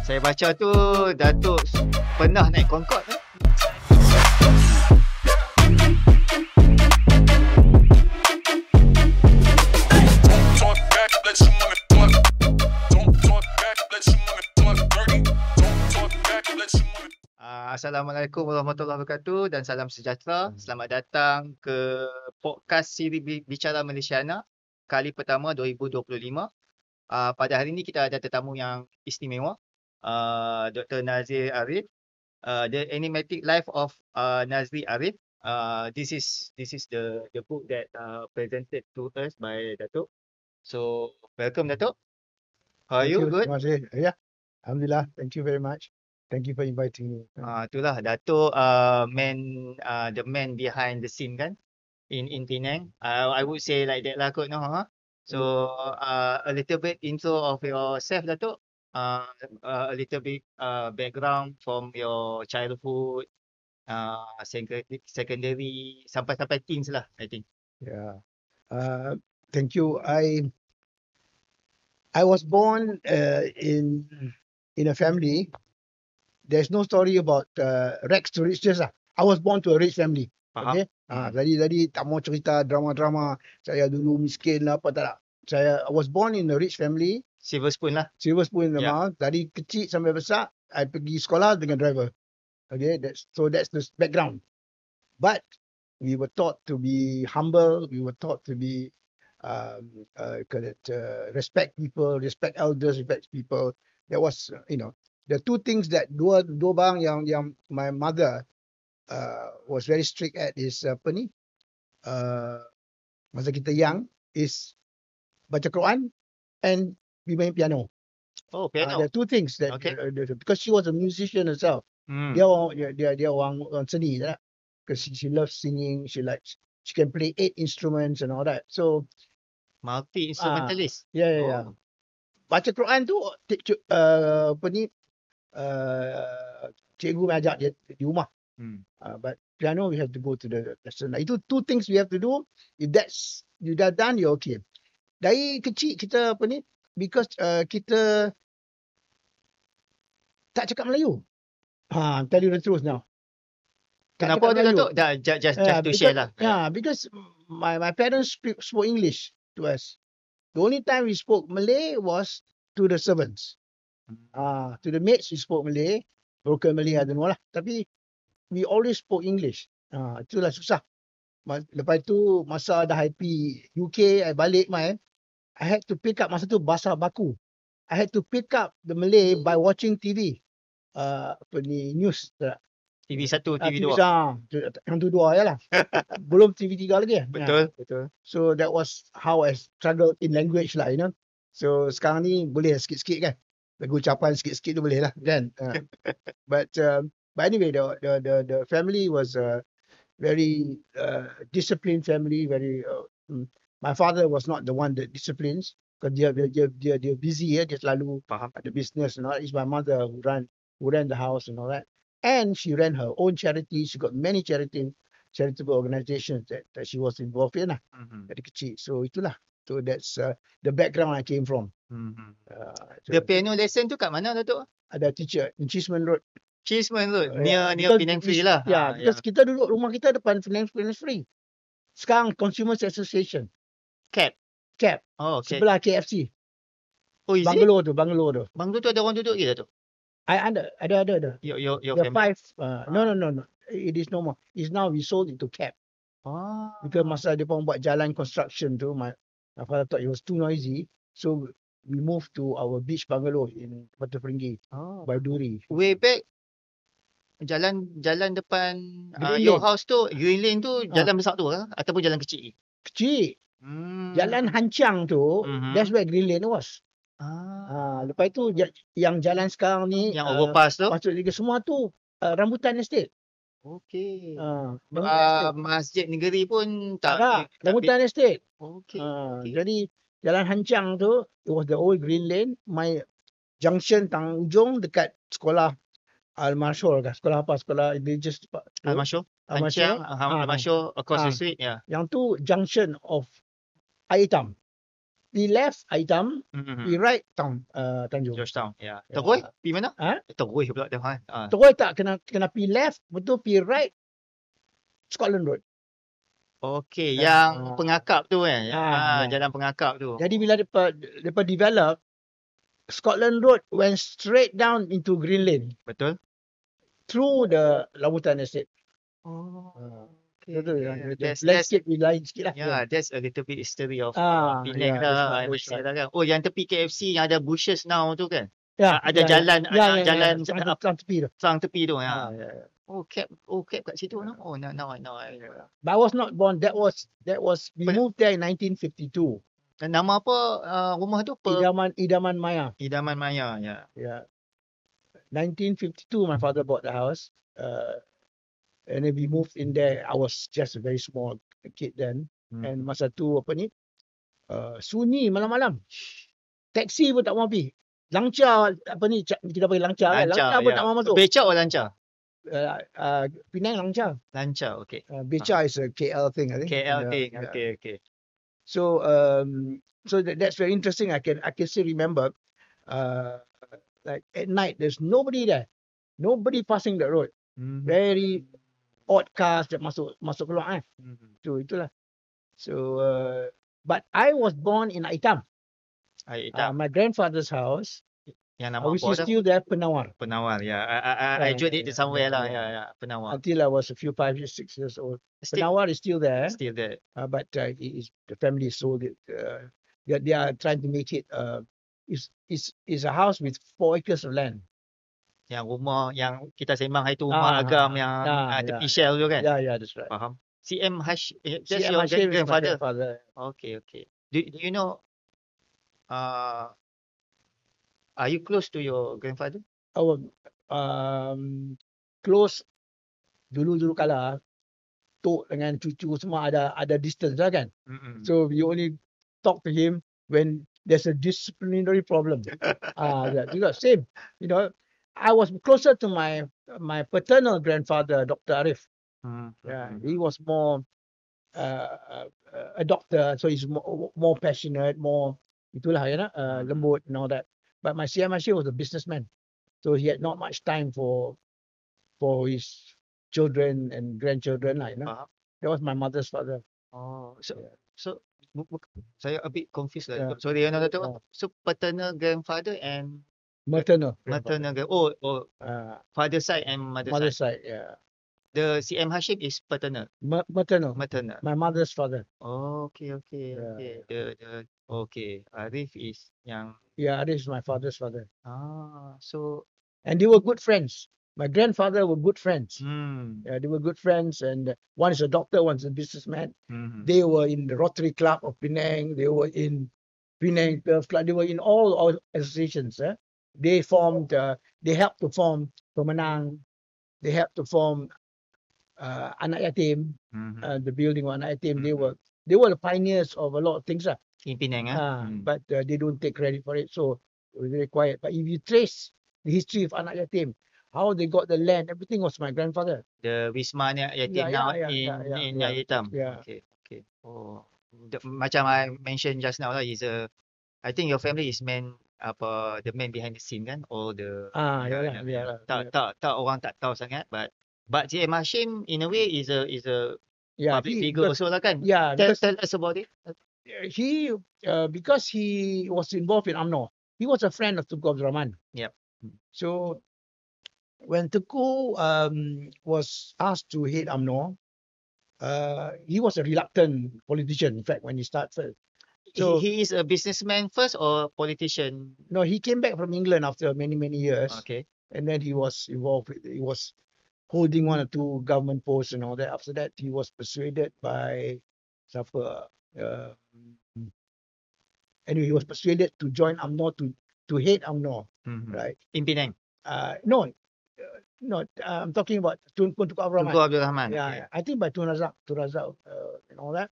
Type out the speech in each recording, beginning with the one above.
Saya baca tu Datuk pernah naik Concorde kan? Assalamualaikum warahmatullahi wabarakatuh dan salam sejahtera. Selamat datang ke podcast siri Bicara Malaysiana kali pertama 2025. Pada hari ini kita ada tetamu yang istimewa, Dr. Nazri Arif, The Enigmatic Life of Nazri Arif. This is the book that presented to us by Datuk. So welcome Datuk. How are you? Good? Terima kasih. Ya, Alhamdulillah. Thank you very much. Thank you for inviting me. Itulah Datuk the man behind the scene kan in Penang. I would say like that lah kot no. So a little bit intro of yourself Datuk. A little bit background from your childhood, secondary sampai teens lah I think. Yeah. Thank you. I was born in a family. There's no story about rags to riches lah. I was born to a rich family. Okay. Jadi tak mau cerita drama-drama. Saya dulu miskin lah apa tak. I was born in a rich family. Silver spoon lah. Silver spoon memang. Dari kecil sampai besar, I pergi sekolah dengan driver. Okay, that's the background. But we were taught to be humble. We were taught to be respect people, respect elders, respect people. That was the two things that dua bang yang my mother was very strict at is masa kita young is baca Quran and we main piano. Oh, piano. There are two things that because she was a musician herself. Dia orang seni lah. Because she loves singing, she can play 8 instruments and all that. So multi instrumentalist. Yeah. Baca Quran tu cikgu ajak dia di rumah. But piano we have to go to the lesson. Itu two things we have to do. If you dah done, you're okay. Dari kecil kita because kita tak cakap Melayu. Tell you the truth now. Kenapa tu Datuk? Just to share lah. Yeah, because my parents spoke English to us. The only time we spoke Malay was to the servants. To the maids we spoke Malay. Broken Malay, I don't know lah. Tapi we always spoke English. Itulah susah. Lepas tu masa dah IP UK, I balik I had to pick up masa tu bahasa baku. I had to pick up the Malay by watching TV. News. TV1, TV2. Yang tu dua je lah. Belum TV3 lagi. Betul. So that was how I struggled in language lah, So sekarang ni boleh sikit-sikit kan. Lagu ucapan sikit-sikit tu boleh lah kan. But anyway, the family was a very disciplined family. Very my father was not the one that disciplines because dia busy dia selalu ada business and all that. It's my mother who ran the house and all that. And she ran her own charity. She got many charitable organizations that she was involved in lah. Dari kecil. So itulah. So that's the background I came from. The piano lesson tu kat mana Datuk? Ada teacher in Cheeseman Road. Near Penang Free lah. Because kita duduk rumah kita depan Penang Free. Sekarang Consumers Association. CAP. Oh, okay. Sebelah KFC. Oh, is Bangalow it? tu. Bangalow tu ada orang duduk ke Datuk? Ada. Your The family? 5. No. It is no more. It's now we sold it to CAP. Because masa dia pun buat jalan construction tu, my father thought it was too noisy. So we moved to our beach bungalow in Batu Peringgi. Balduri. Way back, jalan depan your house tu, Green Lane tu, jalan besar tu ke? Ataupun jalan kecil? Kecil. Jalan Hancang tu, that's where Green Lane was. Lepas tu yang jalan sekarang ni, yang overpass tu, masuk juga semua tu rambutan estate. Okey. Masjid Negeri pun tak rambutan estate. Okey. Jadi jalan Hancang tu, it was the old Green Lane. My junction tang ujung dekat sekolah Al-Mashur ke? Sekolah apa? Sekolah religious. Al-Mashur. Al-Mashur across the street. Yang tu junction of Air Hitam. we left Aitam, we Mhm. right Tanjung. Georgetown. Ya. Ya. Terus pergi mana? Ha? Terus pula dah kan. Terus tak kena pi left, betul pi right Scotland Road. Okey, Ah, yang pengakap tu kan. ya. Jalan pengakap tu. Jadi bila depa develop, Scotland Road went straight down into Green Lane Betul? through the Labutan Estate. Oh. Betul. That's Landscape lain sikit lah. that's a little bit history of yeah, Penang that's lah. right, that's Masih right. lah kan. Oh, yang tepi KFC yang ada bushes now tu kan? Ya, Ada jalan, jalan sang tepi tu. serang tepi tu. Ya. Ya. Oh, cap kat situ no. Oh, now I But I was not born. That was we moved there in 1952. Dan nama apa rumah tu? Idaman Maya. Idaman Maya, ya. Yeah. 1952, my father bought the house. And then we moved in there. I was just a very small kid then. And masa tu apa ni? Sunyi malam-malam. Taxi pun tak mau pergi. Langcar apa ni? Kita panggil langcar kan? Langcar pun tak mau masuk. Becak atau lancar? Penang langcar. Lancar, okey. Beca is a KL thing, I think. KL Yeah, thing, yeah. okay. So that's very interesting. I can still remember. Like at night, there's nobody there. Nobody passing the road. Very odd cars that masuk keluar. So itulah. So but I was born in Aitam. My grandfather's house. Yang nama Which apa is still there, Penawar. Penawar, ya. I enjoyed it somewhere lah. Ya, Penawar. Until I was a few 5 years, 6 years old. Penawar is still there. Still there. But the family sold it. They are trying to make it. Is a house with 4 acres of land. Yang rumah yang kita sembang hari tu, rumah agam yang tepi Shell tu kan? Yeah, that's right. Faham. CM Hashim, that's CM your Hashim is my grandfather? grandfather. Okay. Do you know, are you close to your grandfather? Our close dulu kala tok dengan cucu semua ada distance lah kan. So we only talk to him when there's a disciplinary problem. Juga same. You know, I was closer to my paternal grandfather, Dr. Arif. Yeah, he was more a doctor, so he's more passionate, more itulah you know, lembut and all that. But my CM Hashim was a businessman, so he had not much time for his children and grandchildren, like you know. That was my mother's father. Oh, so saya a bit confused lah. Sorry, so paternal grandfather and maternal. Oh, father side and mother side. Yeah. The CM Hashim is paternal. Maternal. My mother's father. Oh, okay. Okay. Arif is yang. Yeah, Arif is my father's father. So. And they were good friends. My grandfather were good friends. Yeah, they were good friends, and one is a doctor, one's a businessman. They were in the Rotary Club of Penang. They were in Penang Turf Club. They were in all associations. They formed. They helped to form Pemenang. They helped to form Anak Yatim. The building of Anak Yatim. They were the pioneers of a lot of things. In Penang, but they don't take credit for it. So it was very quiet. But if you trace the history of Anak Yatim, how they got the land, everything was my grandfather. The Wisma Yatim now in Yatam. Yeah. Okay. Oh, macam I mentioned just now lah, I think your family is the man behind the scene kan, or the tak orang tak tahu sangat, but CM Hashim in a way is a public figure also lah kan. Yeah. Tell us about it. He because he was involved in UMNO, he was a friend of Tunku Abdul Rahman. Yep. So when Tunku was asked to head UMNO, he was a reluctant politician. In fact, when he started first. So he is a businessman first or politician? No, he came back from England after many years. Okay. And then he was involved. He was holding 1 or 2 government posts and all that. After that, he was persuaded by anyway, he was persuaded to join UMNO to head UMNO, right? In Penang? No, I'm talking about Tunku Abdul Rahman. Tunku Abdul Rahman. Yeah, okay. I think by Tun Razak, and all that.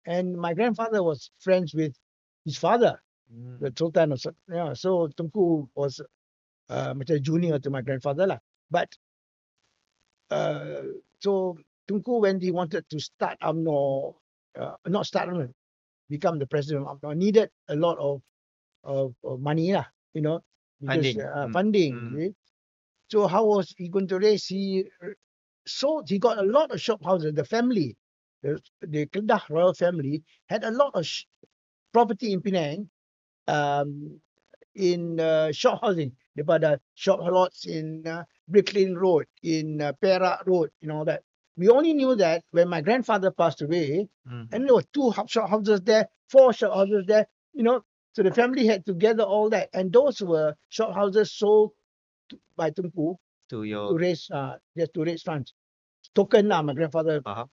And my grandfather was friends with his father, the Sultan of so Tunku was macam junior to my grandfather lah. But so Tunku, when he wanted to start UMNO, not start UMNO, become the president of UMNO, needed a lot of money lah, because Funding. funding. See. So how was he going to raise? He got a lot of shop houses. The family, the Kedah royal family, had a lot of property in Penang, in shop housing. Daripada shop lots in Bricklane Road, in Perak Road, all that. We only knew that when my grandfather passed away, and there were 2 shop houses there, 4 shop houses there, So the family had to gather all that, and those were shop houses sold by Tunku To to your raise funds. Token lah, my grandfather. faham.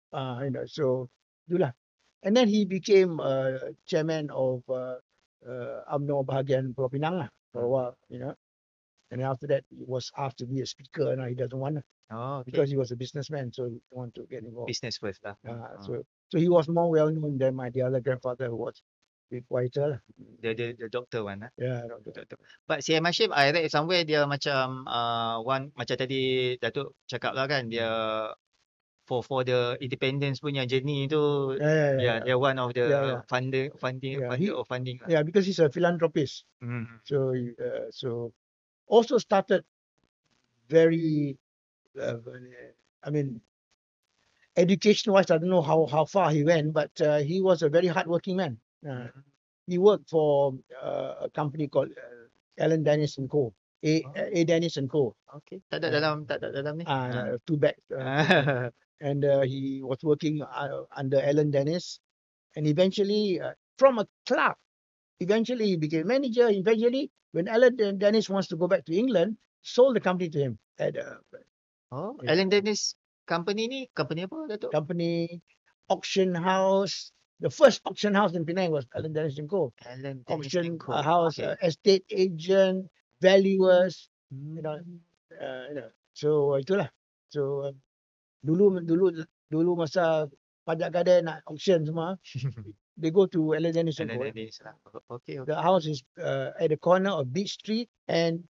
So itulah. And then he became chairman of UMNO bahagian Pulau Pinang lah for a while, And then after that, he was asked to be a speaker. And he doesn't want Oh, okay. because he was a businessman, so he didn't want to get involved. Business first lah. So he was more well known than the other grandfather who was a bit quieter lah. The doctor one lah. Yeah. Doctor. But CM Hashim, I read somewhere dia macam macam tadi Datuk cakap lah kan, dia for the independence punya journey tu, Yeah. dia one of the Yeah. funding Yeah, of funding lah. Yeah, because he's a philanthropist. So so also started very, education-wise, I don't know how far he went, but he was a very hardworking man. He worked for a company called Alan Dennis and Co. A Dennis and Co. Okay. Tak ada dalam ni. Too bad. And he was working under Alan Dennis, and eventually from a clerk, eventually he became manager. Eventually, when Alan Dennis wants to go back to England, sold the company to him. Alan Dennis company ni, company apa Datuk? Company, auction house. The first auction house in Penang was Alan Dennis and Co. Alan Dennis Auction and Co. house, Okay. estate agent, valuers, So itulah. So dulu masa pajak gadai nak auction semua, they go to Alan Dennis and Co. Alan Dennis lah. Okay. The house is at the corner of Beach Street and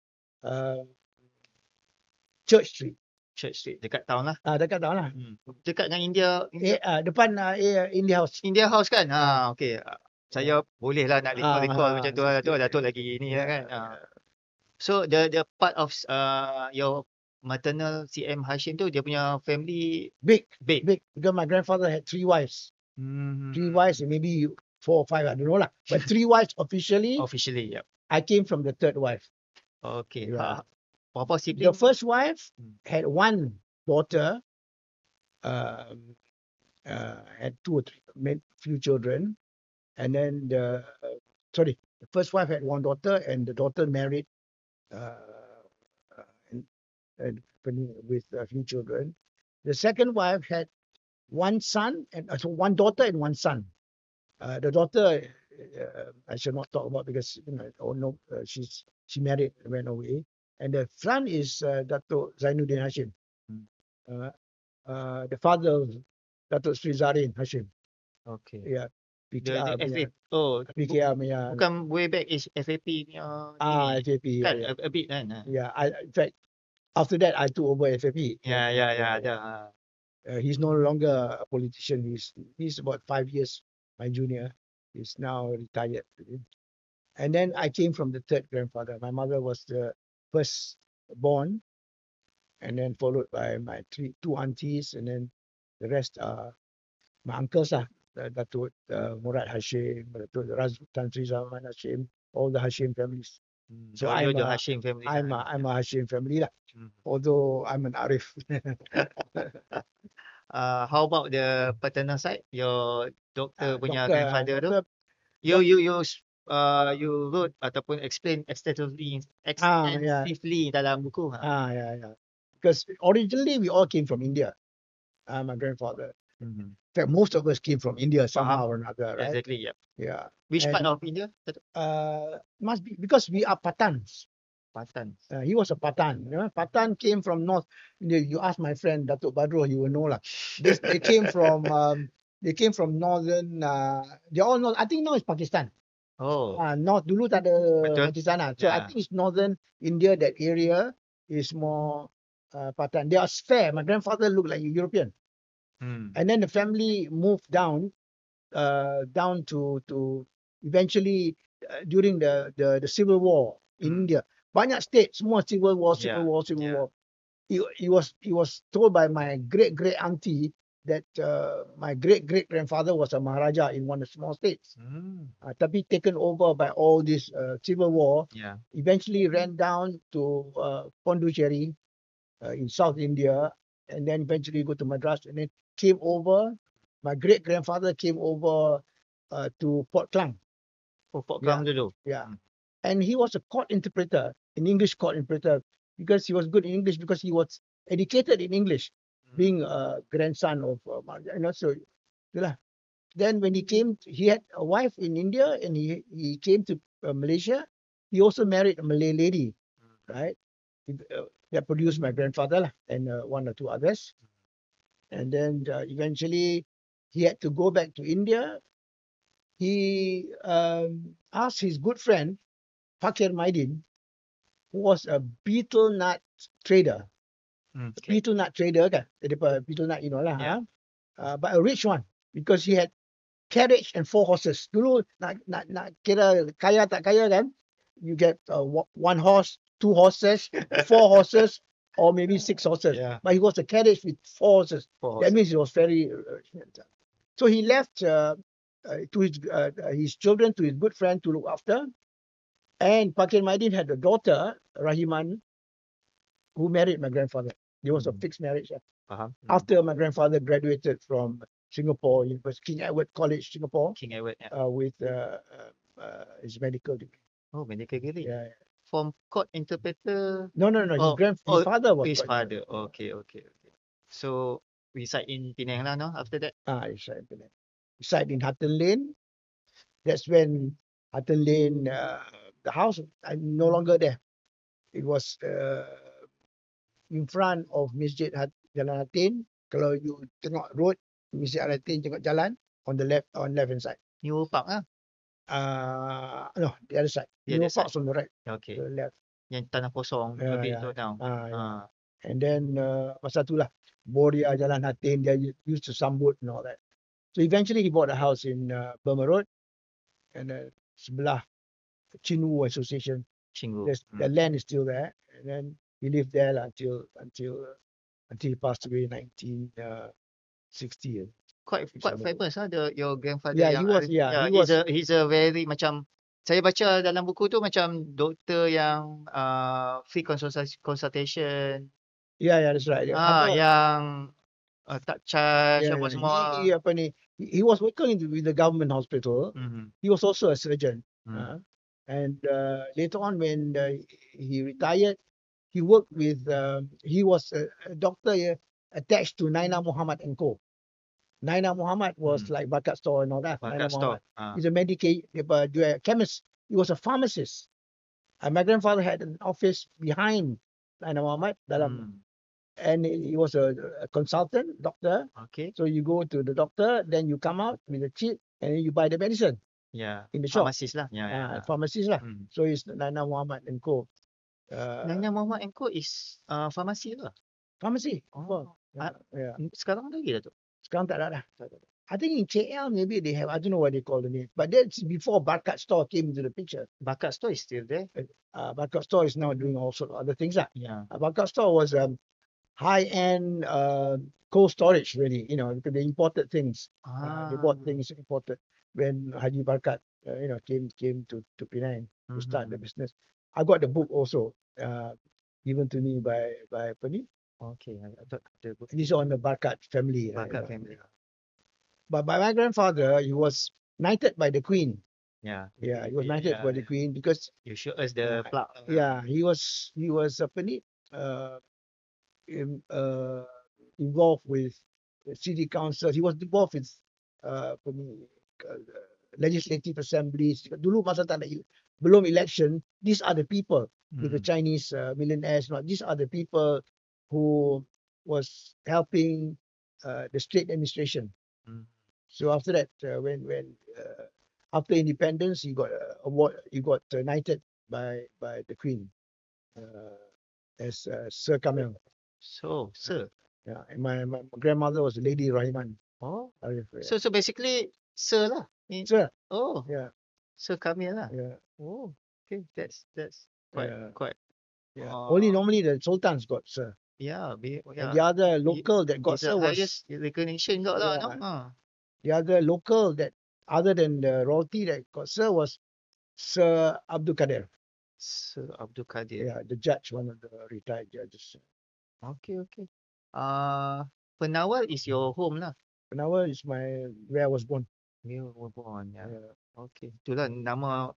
Church Street. Church Street, dekat town lah. Dekat tahu lah. Dekat dengan India Depan India House. India House kan? Okay. Saya boleh lah nak recall macam tu lah. Datuk lagi ni lah kan. So the part of your maternal CM Hashim tu, dia punya family Big. big. Because my grandfather had 3 wives. 3 wives, maybe 4 or 5, I don't know lah. But 3 wives officially. Officially, yeah. I came from the 3rd wife. Okay. Yeah. Berapa The sibling? first wife had 1 daughter, had 2 or 3, few children, and then the first wife had 1 daughter, and the daughter married and with a few children. The second wife had 1 son, and so 1 daughter and 1 son. The daughter I should not talk about because she married and went away. And the son is Datuk Zainuddin Hashim, the father of Datuk Sri Zarin Hashim. Okay. Yeah, The PKR FA. PKR punya. Bukan way back is FAP punya. FAP. Kan Yeah. a bit kan. Yeah, in fact, after that I took over FAP. Ya, ada. He's no longer a politician. He's about 5 years my junior. He's now retired. And then I came from the 3rd grandfather. My mother was the first born, and then followed by my 2 aunties, and then the rest are my uncles lah. Datuk Murad Hashim, Datuk Tan Sri Zaman Hashim, all the Hashim families. So I'm the Hashim family. I'm a Hashim family lah. Although I'm an Arif. How about the paternal side? Your doctor punya Doctor, grandfather tu? doctor, You wrote ataupun explain extensively dalam buku. Yeah. Because originally we all came from India. My grandfather. In fact, most of us came from India somehow or another, right? Exactly, yeah. Yeah. Which And, part of India? must be because we are Pathans. Patan. He was a Pathan. Pathan came from north. You ask my friend Datuk Badro, he will know lah. They came from northern. They all know. I think now it's Pakistan. Oh. North dulu tak ada Betul. Pakistan lah. So I think it's northern India. That area is more Pathan. They are fair. My grandfather looked like a European. And then the family moved down down to eventually during the civil war in India. Banyak state semua civil war, Yeah, civil yeah. war. He was told by my great auntie that my great grandfather was a maharaja in one of the small states. Tapi taken over by all this civil war, Yeah. eventually ran down to Pondicherry in South India, and then eventually go to Madras, and then came over. My great grandfather came over to Port Klang. Oh, Port Yeah. Klang dulu. Yeah. And he was a court interpreter, an English court interpreter, because he was good in English, because he was educated in English, being a grandson of, so, itulah. Then when he came, he had a wife in India, and he came to Malaysia. He also married a Malay lady, right? That produced my grandfather lah, and one or two others. And then eventually he had to go back to India. He asked his good friend, Fakir Maidin, who was a betel nut trader. Okay. Betel nut trader kan? Betel nut, lah. Yeah. But a rich one, because he had carriage and 4 horses. Dulu nak kira kaya tak kaya kan? You get 1 horse, 2 horses, 4 horses, or maybe 6 horses. Yeah. But he was a carriage with 4 horses. 4 That horses. means he was very. So he left to his children, to his good friend to look after. And Fakir Maidin had a daughter, Rahiman, who married my grandfather. There was a fixed marriage. Faham. After my grandfather graduated from Singapore University, King Edward College, Singapore, King Edward. Yeah. with his medical degree. Oh, medical degree. Yeah. From court interpreter. No. His father was. His father. Okay. So reside in Penang lah, no? After that. He reside in Hutton Lane. That's when Hutton Lane, the house, I'm no longer there. It was in front of Masjid Jalan Hatin. Kalau you tengok road, Masjid Jalan Hatin, tengok jalan, on the left hand side. New Park ah. No, the other side. The other Park's on the right, Okay. the left. Yang tanah kosong. Yeah, a bit yeah. low down. Yeah. And then masa tu lah, Boria Jalan Hatin, dia used to sambut and all that. So eventually he bought a house in Burma Road, and sebelah Chinwu Association. Chingu. The land is still there, and then he lived there lah until he passed away in 1960. Quite famous your grandfather. Yeah, yang he was. He's a very macam, saya baca dalam buku tu macam doktor yang free consultation. Yeah, that's right. Yang tak charge apa semua. He was working with the government hospital. He was also a surgeon. And later on, when he retired, he worked with. He was a doctor attached to Naina Muhammad and Co. Naina Muhammad was like Bakat Store and all that. Bakat Store. He's a chemist. He was a pharmacist. My grandfather had an office behind Naina Muhammad dalam. And he was a consultant doctor. Okay. So you go to the doctor, then you come out with a chip, and then you buy the medicine. Yeah. In the shop. Pharmacist lah. Yeah. Pharmacist lah. So it's Naina Muhammad and Co. Naina Muhammad and Co is pharmacy lah. Pharmacy. Yeah. Sekarang lagi dah tu. Sekarang tak ada dah. I think in KL maybe they have, I don't know what they call the name. But that's before Bakat Store came into the picture. Bakat Store is still there. Bakat Store is now doing all sorts of other things lah. Yeah. Bakat Store was high-end cold storage, really, because they imported things. They bought things imported when Haji Barkat, came to Penang to start the business. I got the book also, given to me by Penny. Okay, I got the book. This is on the Barkat family. Barkat family. But by my grandfather, he was knighted by the Queen. Yeah. Yeah, he was knighted by the Queen because. You show us the plaque. Yeah, he was Penny. Involved with city council. He was involved with legislative assemblies. Dulu masa tak ada belum election, these are the people with the Chinese millionaires. These are the people who was helping the state administration. So after that, when after independence, he got award. He got knighted by the Queen as Sir Kamel. So, sir. Yeah, and my grandmother was Lady Rahiman. So basically, Sir lah. Sir. Oh, Yeah. Sir Kamil lah. Yeah. Oh, okay. That's quite Yeah. quite. Yeah. Only normally the sultans got sir. Yeah, And the other local that got It's the sir was highest recognition got lah, no? Yeah. the other local that other than the royalty that got sir was Sir Abdul Kadir. Sir Abdul Kadir. Yeah, the judge, one of the retired judges. Okay. Penawal is your home lah. Penawal is where I was born. You were born, yeah. Yeah. Okay. Itulah nama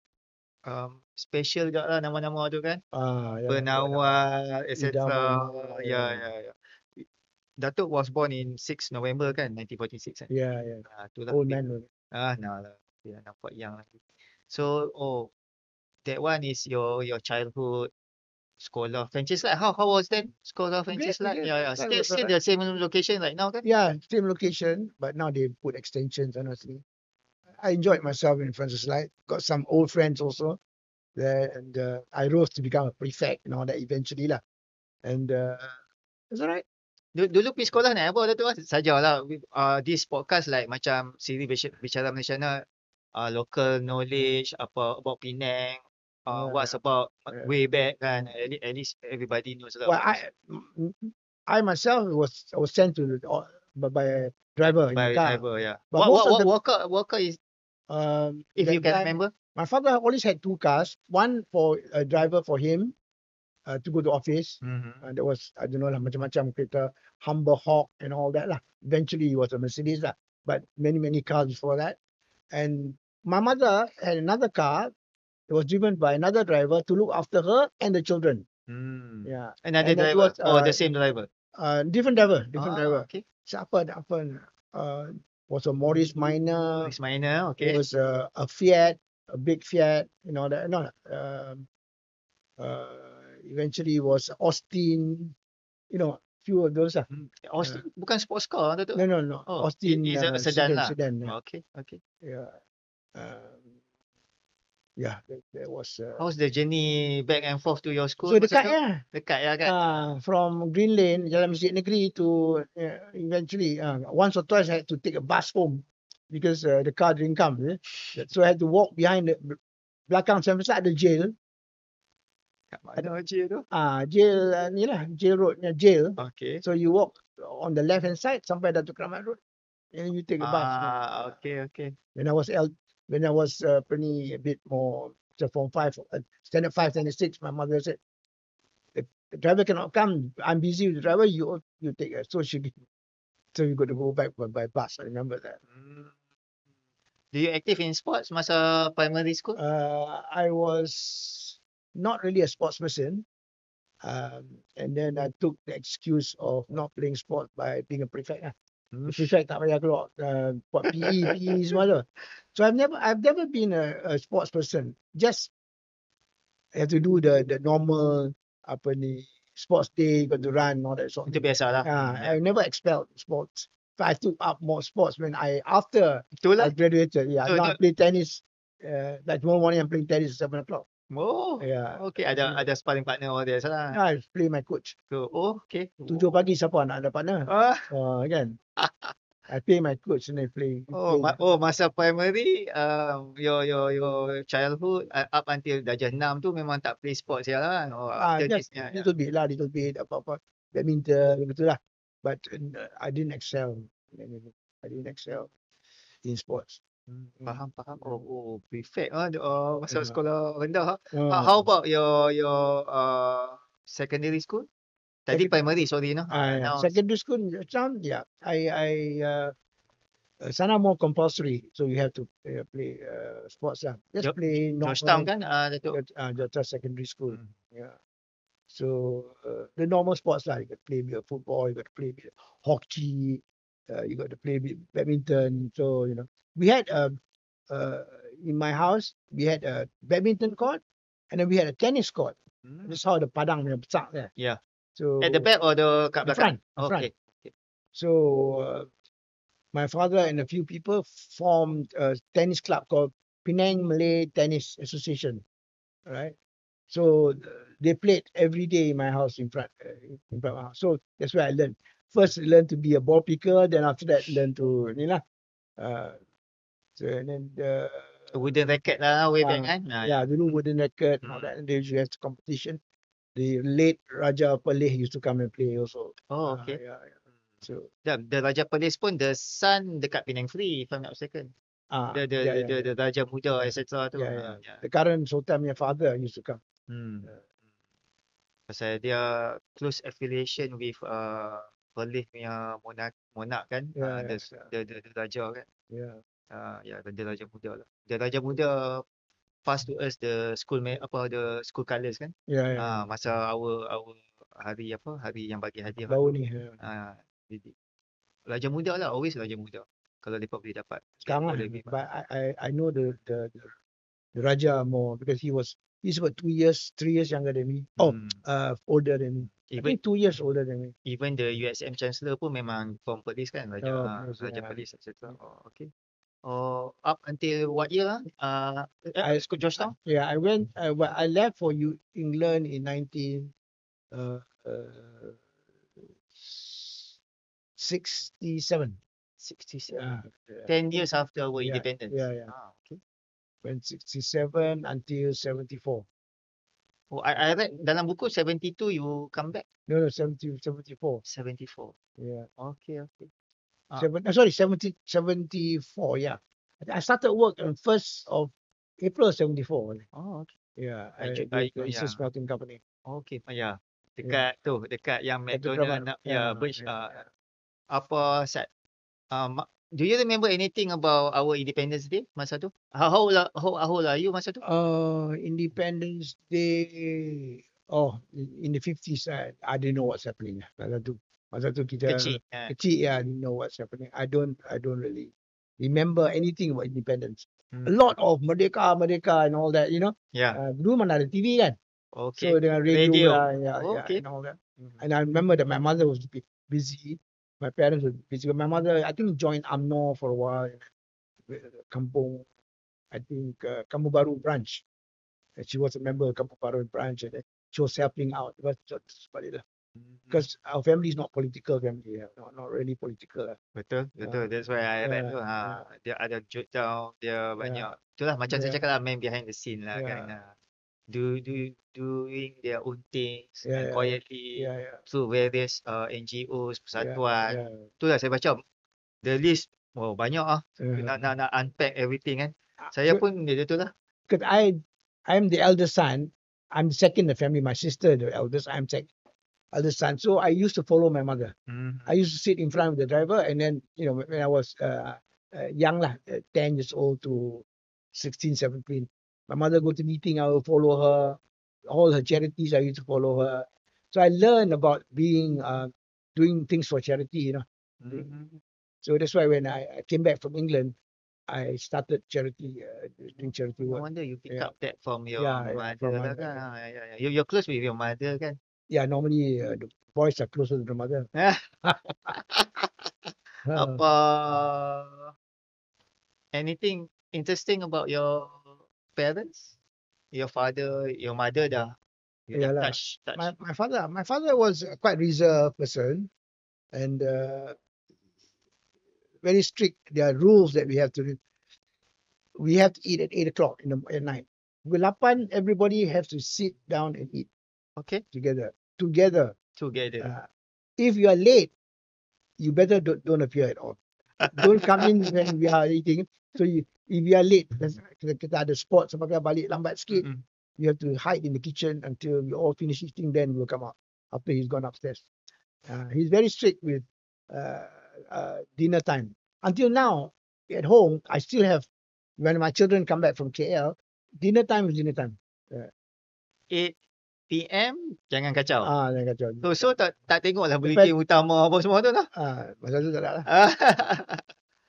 special juga lah nama-nama tu kan. Yeah. Penawal, etc. Idaman, Yeah. Datuk was born in 6 November kan, 1946 kan. Yeah. Itulah. Old man. Nah lah. Dia nampak yang lagi. So, that one is your childhood sekolah franchise like. How was that sekolah franchise like? Yeah. Still the same location right now kan? Yeah, same location, but now they put extensions, honestly. I enjoyed myself in Francis Light. Got some old friends also there, and I rose to become a prefect and all that eventually lah. And it's alright. Dulu pergi sekolah naik apa Datuk? Sajalah. This podcast like macam siri bicara Malaysia na local knowledge about Penang. What's about way back kan? At least everybody knows lah. Well, I myself was sent to by a driver in the car. Driver, yeah. But Walker is if you can remember. My father always had 2 cars. One for a driver for him to go to office. Mm-hmm. There was, I don't know lah, macam-macam kereta, Humber Hawk and all that lah. Eventually it was a Mercedes lah. But many cars before that. And my mother had another car. It was driven by another driver to look after her and the children. Yeah. Another And that driver was, the same driver? Different driver. Driver. Okay. Siapa was a Morris Minor. Morris Minor, okay. It was a Fiat, a big Fiat, you know that. No, eventually it was Austin, you know, few of those. Austin bukan sports car Datuk? No. Austin is a sedan lah. Sedan. Okay. Yeah. Yeah, that was. How's the journey back and forth to your school? So dekat ya. Dekat ya kan? From Green Lane, Jalan Masjid Negeri to eventually once or twice I had to take a bus home because the car didn't come. So I had to walk behind the belakang sampai ada jail. Kat mana jail tu? Jail ni lah, jail roadnya jail. Okay. So you walk on the left hand side sampai Datuk Keramat Road, and you take a bus. Okay. When I was a bit more, Form 5, Standard 5, Standard 6, my mother said, the driver cannot come. I'm busy with the driver. You take it. So you got to go back by bus. I remember that. Do you active in sports masa primary school? I was not really a sports person. And then I took the excuse of not playing sport by being a prefect. Prefect tak payah keluar buat PE semua tu. So I've never been a sports person. Just I have to do the normal sports day, got to run, all that sort. Itu biasalah. I never expelled sports. But I took up more sports when after I graduated. Yeah, now I play tennis. Like tomorrow morning I'm playing tennis at 7 o'clock. Oh, yeah. Okay. Ada sparring partner all there lah. I play my coach. Oh, okay. 7 pagi siapa nak ada partner? Kan? I play my coach and I play. Masa primary, your childhood up until darjah 6 tu memang tak play sports ya lah. Little bit apa-apa. Badminton begitu lah. But I didn't excel. I didn't excel in sports. Faham. Prefect masa sekolah rendah. How about your secondary school? Tadi primary, sorry no. Secondary school, yeah. Sana more compulsory, so you have to play sports lah. Just play normal. Georgetown kan? Georgetown Secondary School. Yeah. So the normal sports lah. You got to play a bit of football, you got to play a bit of hockey, you got to play a bit of badminton. So we had in my house we had a badminton court, and then we had a tennis court. That's how the padang yang besar there. Yeah. So at the back or the kat belakang? Front. So my father and a few people formed a tennis club called Penang Malay Tennis Association. Right. So they played every day in my house in front of my house. So that's where I learned. First I learned to be a ball picker, then after that learned to So and then the Wooden racket lah way back uh, kan. yeah, dulu wooden record and all Hmm. that. And they usually have competition. The late Raja Paleh used to come and play also. Oh, okay. Yeah, yeah. So The Raja Perlis pun the son dekat Penang Free if I'm not mistaken. yeah, yeah, yeah. The Raja Muda etc. tu. Yeah, yeah. Ya. The current Sultan, my father used to come. Hmm. Yeah. Pasal dia close affiliation with Perlis punya monarch kan. Yeah, The Raja kan. yeah. Ya, the Raja Muda lah. The Raja Muda pass to us the the school colours kan. Yeah, yeah. Masa our hari hari yang bagi hadiah Baru tu. ni. Yeah. Jadi Raja Muda lah, always Raja Muda. Kalau mereka boleh dapat. Sekarang Boleh lah. pergi. But I know the Raja more because he's about 3 years younger than me. Oh, older than me. I Even think 2 years older than me. even the USM Chancellor pun memang from Perlis kan, Perlis, Raja yeah. Perlis etc. Oh, okay. Oh, up until what year lah? School Georgetown? Yeah, I went. I left for England in 1967. 67. Yeah. 10 years after our Yeah, independence. yeah. Okay. Went 67 until 74. Oh, I read dalam buku 72 you come back. No, 74. 74. Yeah. Okay. Sorry, 74. Yeah. I started work on 1st of April 74. Oh, okay. Yeah. Yeah. It's a smelting company. Okay, ya. Dekat yang Betul McDonald Raman. Birch apa set do you remember anything about our Independence Day masa tu? How old are you masa tu? Independence Day. Oh, in the 50s, I didn't know what's happening. Masa tu kita Kecil. kecil, yeah, I didn't know what's happening. I don't really remember anything about independence. A lot of Merdeka and all that, you know. Yeah. Dulu mana ada TV kan. Okay. So dengan radio lah, Okay. and all that. And I remember that my mother was busy. My parents were busy. My mother, I think, joined UMNO for a while. Kampung, I think, Kampung Baru branch. And she was a member of Kampung Baru branch. And she was helping out. That's about it. Because our family is not political family. Not really political. Betul. That's why I read tu. Dia ada jut down, dia banyak. Itulah macam saya cakap lah, main behind the scene lah kan. Doing their own things and quietly through various NGOs, persatuan. Itulah saya baca the list. Wow, banyak nak unpack everything kan. Saya pun dia tu lah. Because I'm the eldest son. I'm the second in the family. My sister, the eldest. I'm eldest son. So I used to follow my mother. I used to sit in front of the driver, and then when I was young lah, 10 years old to 16, 17. My mother go to meeting, I will follow her. All her charities, I used to follow her. So I learned about doing things for charity, So that's why when I came back from England, I started doing charity No work. wonder you pick up that from your Yeah, from mother my kan. You're close with your mother kan. Yeah, normally the boys are closer to the mother. Apa anything interesting about your parents? Your father, your mother dah. You dah touch. My father was a quite reserved person, and very strict. There are rules that we have to eat at 8 o'clock at night. Pukul 8, everybody has to sit down and eat. Okay. Together. If you are late, you better don't appear at all. Don't come in when we are eating. So if you are late, kita ada spot sebab balik lambat sikit, you have to hide in the kitchen until we all finish eating, then we'll come out after he's gone upstairs. He's very strict with dinner time. Until now, at home, I still have, when my children come back from KL, dinner time is dinner time. 8 PM jangan kacau. Jangan kacau. So tak tengoklah bulletin utama apa semua tu lah. Masa tu tak ada lah.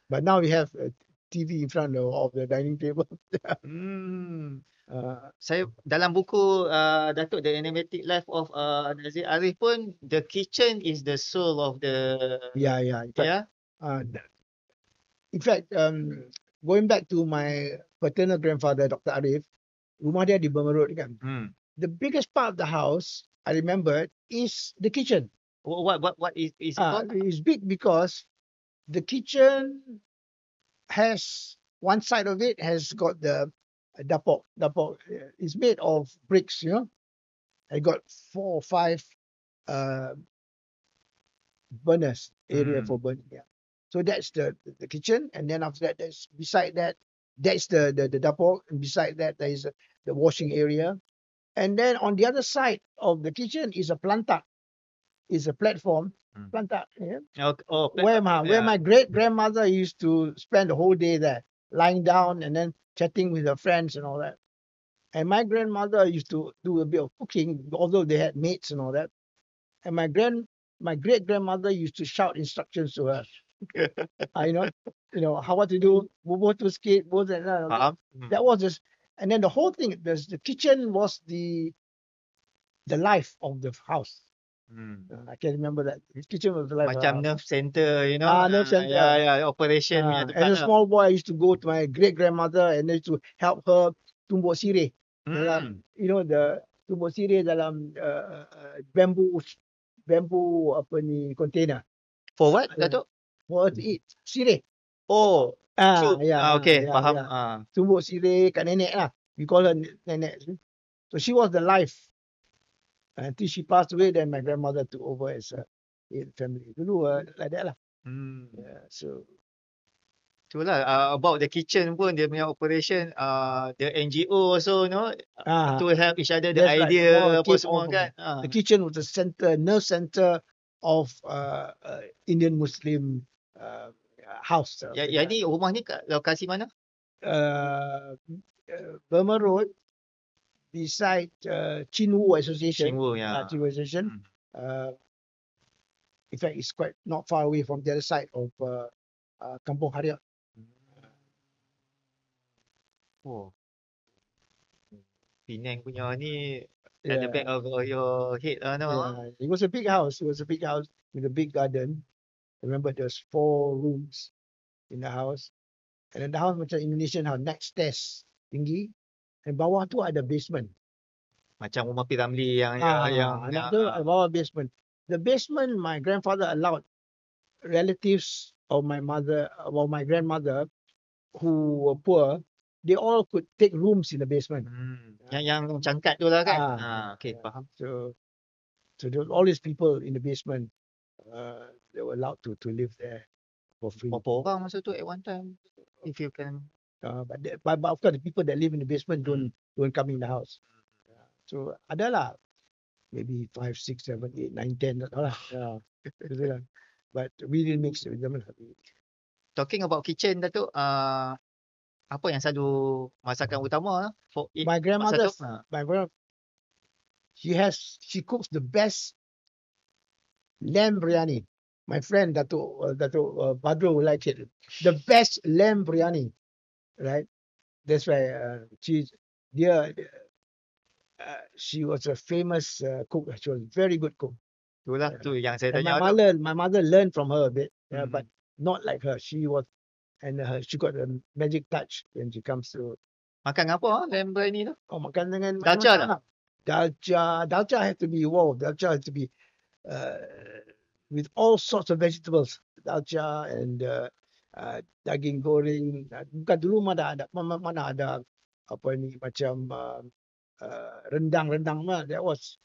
But now we have a TV in front of the dining table. Saya dalam buku Datuk The Enigmatic Life of Nazir Arif pun, the kitchen is the soul of the In fact, going back to my paternal grandfather, Dr. Arif, rumah dia di Burma Road kan. The biggest part of the house, I remember, is the kitchen. What is it called? It's big because the kitchen has one side of it has got the dapur. Dapur is made of bricks, you know. I got 4 or 5 uh, burners area for burning. Yeah. So that's the kitchen, and then after that, there's beside that, that's the dapur, and beside that there is the washing area, and then on the other side of the kitchen is a planta, is a platform, planta, yeah, where my great grandmother used to spend the whole day there, lying down and then chatting with her friends and all that. And my grandmother used to do a bit of cooking, although they had maids and all that. And my great grandmother used to shout instructions to her. You know how what to do, what to skate, what that. Faham? That was just, and then the whole thing. The kitchen was the life of the house. I can remember that the kitchen was the life of the Macam house. nerve center, you know. Nerve center. Ya, operation punya tempat As a lah. small boy, I used to go to my great grandmother and then to help her tumbuk sirih. Dalam, you know, the tumbuk sirih dalam bamboo apa ni container. For what, Datuk? For her to eat sirih. Oh, soup. Okay, yeah, faham. yeah. Tumbuk sirih kat nenek lah. We call her nenek. So she was the life. Until she passed away, then my grandmother took over as a family. Dulu like that lah. Yeah, so itulah about the kitchen pun dia punya operation, the NGO also, you know, to help each other, the that's right. idea apa Came semua off of kan. it. The kitchen was the center, nerve center of Indian Muslim house. Jadi rumah ni kat lokasi mana? Burma Road, beside Chinwu Association. Chinwu, ya. Chinwu Association. In fact, it's quite not far away from the other side of Kampung Harya. Oh. Penang punya ni at the back of your head lah, no? It was a big house. It was a big house with a big garden. I remember there's 4 rooms in the house. And then the house macam Indonesian house, next stairs tinggi. And bawah tu ada basement. Macam rumah P. Ramlee yang bawah basement. The basement, my grandfather allowed relatives of my mother, or my grandmother, who were poor, they all could take rooms in the basement. Yang cangkat tu lah kan? Okay, faham. So there were all these people in the basement. They were allowed to live there for free. Berapa orang masa tu at one time? If you can. But of course, the people that live in the basement don't come in the house. So adalah maybe 5, 6, 7, 8, 9, 10 lah. But we didn't mix with them. Talking about kitchen, Datuk, apa yang selalu masakan utama for eat? My grandmother, she cooks the best lamb biryani. My friend Datuk Badro will like it. The best lamb biryani, right? That's why she was a famous cook. She was a very good cook. Itulah tu yang saya tanya. My mother learned from her a bit, but not like her. She got a magic touch when she comes to. Makan apa lamb biryani tu? Oh, makan dengan dalcha tak? Dalcha have to be dalcha have to be with all sorts of vegetables. Dalcha and daging goreng. Bukan dulu mana ada apa ni macam rendang mah. That was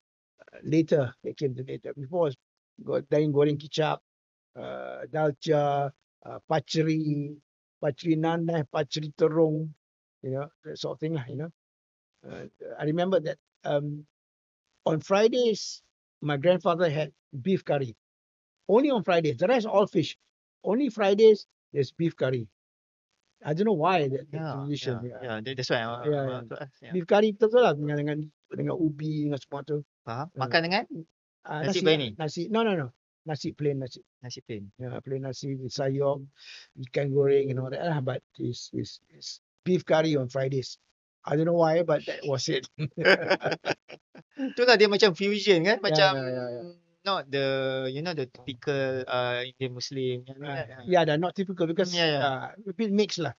later. It came to later. Before was daging goreng kicap, dalcha, paceri nanah, paceri terung, you know, that sort of thing lah, you know. I remember that on Fridays, my grandfather had beef curry. Only on Fridays. The rest all fish. Only Fridays there's beef curry. I don't know why that tradition. That's why. Beef curry betul lah dengan ubi dengan semua tu. Faham. Makan dengan nasi biryani. No. Nasi plain nasi. Nasi plain. Plain nasi with sayur, ikan goreng and all that lah. But it's beef curry on Fridays. I don't know why, but that was it. Itulah dia macam fusion kan, macam not the the typical Indian Muslim. They're not typical because a bit mixed lah,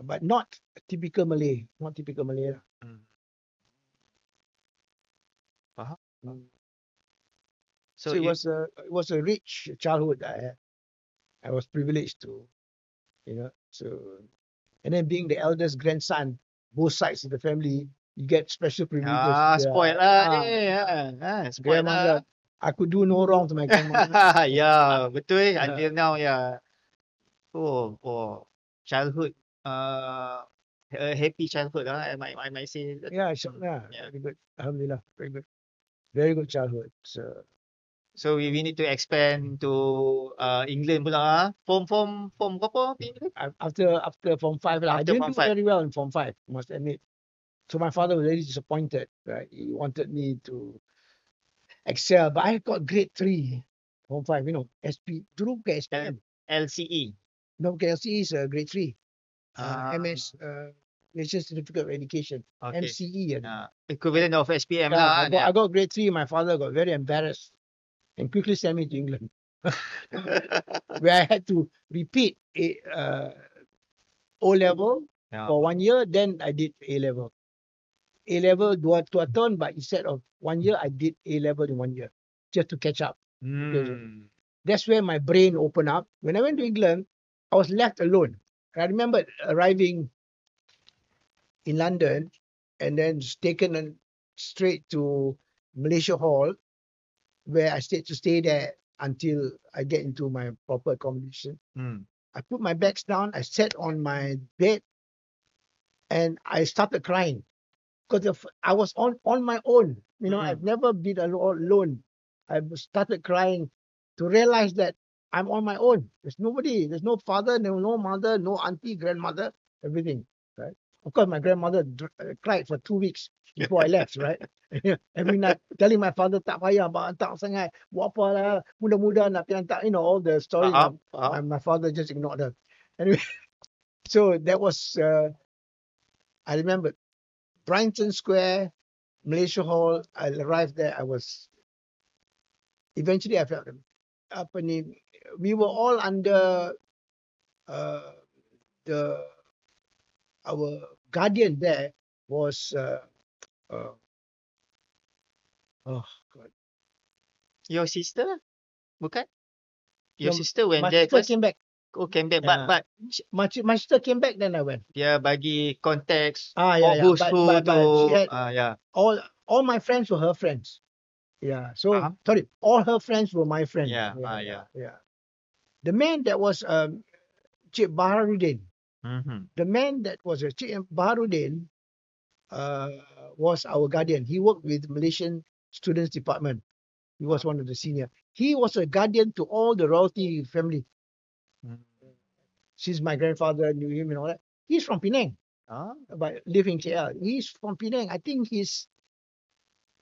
but not typical Malay. Not typical Malay lah. Faham. So it was a rich childhood I had. I was privileged to So, and then being the eldest grandson, both sides of the family, you get special privileges. Spoiled lah ni. Spoiled Grandmother, lah. I could do no wrong to my grandmother. Ya, betul until now ya. Childhood a happy childhood lah I might say. Yeah, sure. Yeah, Yeah. very good. Alhamdulillah, very good. Very good childhood. So we need to expand to England pula ah. Form berapa England? After Form 5, I After didn't Form do 5. very well in Form 5, must admit. So my father was very disappointed, right? He wanted me to excel, but I got grade 3, Form 5, SP. Dulu bukan SPM. LCE. No, KLCE is grade 3. Ah. MS, Malaysian Certificate of Education. Okay. MCE. Equivalent of SPM lah. I got grade 3. My father got very embarrassed and quickly sent me to England, where I had to repeat O level for 1 year. Then I did A level. A level 2 tahun, but instead of 1 year, I did A level in 1 year just to catch up. That's where my brain opened up. When I went to England, I was left alone. I remember arriving in London and then taken straight to Malaysia Hall, where I stayed there until I get into my proper accommodation. I put my bags down, I sat on my bed, and I started crying because I was on my own. I've never been alone. I started crying to realize that I'm on my own. There's nobody. There's no father, no mother, no auntie, grandmother, everything. Right? Of course, my grandmother cried for 2 weeks before I left. Right? Every night telling my father, tak payah, tak sangat, buat apa lah, muda-muda nak pergi hantar, all the stories. My father just ignored her. Anyway, so that was, I remember, Brighton Square, Malaysia Hall. I arrived there. Eventually I felt we were all under our guardian there was oh God. Your sister? Bukan? Your No, sister went my there sister first? came back. Came back. Yeah. But My sister came back, then I went. dia bagi konteks Who's who tu. She had all my friends were her friends. Yeah. So sorry, all her friends were my friends. Yeah. The man that was Cik Baharudin. Mhm. The man that was Cik Baharudin was our guardian. He worked with Malaysian Students Department. He was one of the senior. He was a guardian to all the royalty family. Since my grandfather knew him and all that. He's from Penang, but living in KL. He's from Penang. I think his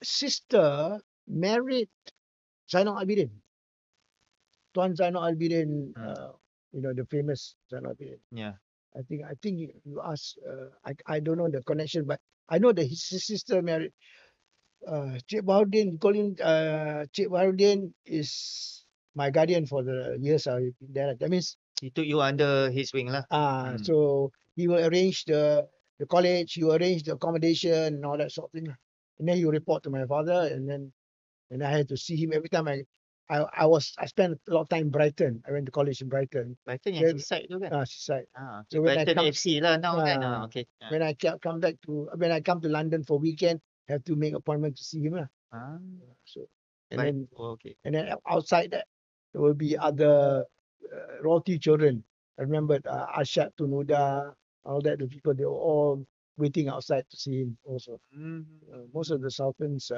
sister married Zainal Abidin. Tuan Zainal Abidin, the famous Zainal Abidin. Yeah. I think you ask. I don't know the connection, but I know that his sister married Cik Baharudin. Calling Cik Baharudin is my guardian for the years I've been there. That means he took you under his wing lah. So he will arrange the college, he will arrange the accommodation and all that sort of thing. And then he will report to my father, and I had to see him every time I spent a lot of time in Brighton. I went to college in Brighton. Brighton yang seaside tu kan? Seaside. So Brighton FC lah now kan. Okay. When I come to London for weekend, I have to make appointment to see him lah. So and then outside that there will be other royalty children. I remember Arshad Tunuda, all that. The people, they were all waiting outside to see him also. Most of the sultans,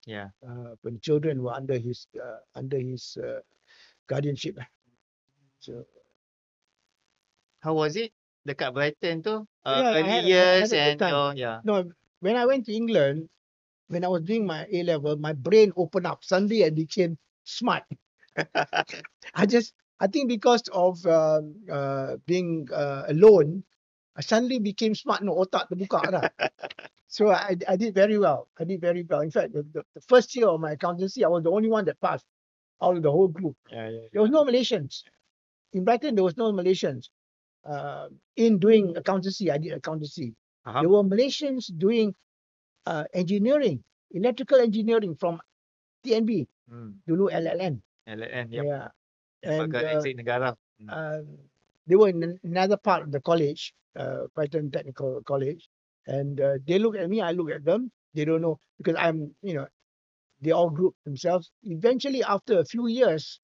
when children were under his guardianship. So how was it dekat Brighton tu? Early years and no, when I went to England, when I was doing my A level, my brain opened up. Suddenly I became smart. I think because of being alone, I suddenly became smart. Otak terbuka dah. So I did very well. In fact, the first year of my accountancy, I was the only one that passed out of the whole group. There was no Malaysians. In Brighton, there was no Malaysians. In doing accountancy, I did accountancy. There were Malaysians doing engineering, electrical engineering from TNB, dulu LLN. LLN, Yeah. Lembaga Elektrik Negara. they were in another part of the college, Python Technical College, and they look at me, I look at them. They don't know because I'm, they all group themselves. Eventually, after a few years,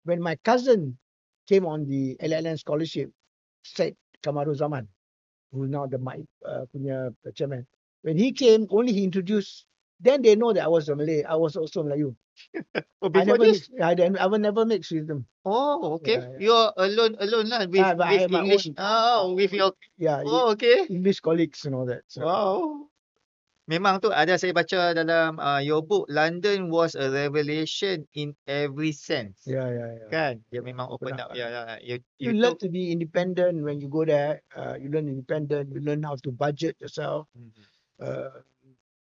when my cousin came on the LLN scholarship, Syed Kamarul Zaman, who's now the punya chairman. When he came, only he introduced. Then they know that I was a Malay. I was also Melayu. Oh, I before never this? mix. I will never mix with them. Oh, okay. Yeah, yeah. You're alone lah with But I have my English. own. Oh, with your. Yeah, Oh, okay. English colleagues and all that. So. Wow. Memang tu ada saya baca dalam your book, London was a revelation in every sense. Yeah. Kan? Dia memang open Benar. up. Yeah. You You learn took. to be independent when you go there. You learn independent. You learn how to budget yourself.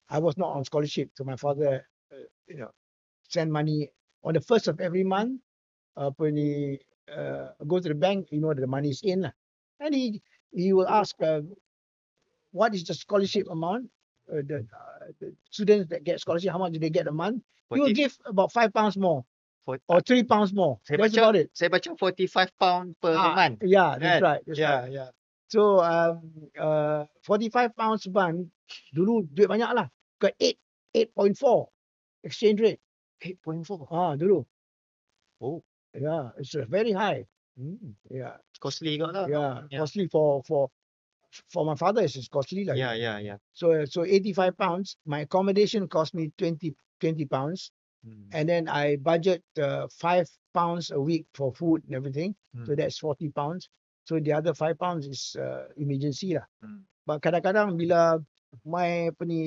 I was not on scholarship, so my father, send money on the first of every month. Go to the bank, the money is in lah. And he will ask, what is the scholarship amount? The students that get scholarship, how much do they get a month? He will give about £5 more or £3 more. That's about it. Saya baca £45 per month. Yeah, that's Kan? right. That's right. Yeah. So £45 a month, dulu duit banyak lah. Got 8.4 exchange rate. 8.4. Dulu. Oh. Yeah, it's very high. Yeah. Costly juga lah. Yeah, costly for my father. It's costly like. Yeah. So £85. My accommodation cost me 20 pounds, and then I budget £5 a week for food and everything. So that's £40. So the other £5 is emergency lah. But kadang-kadang bila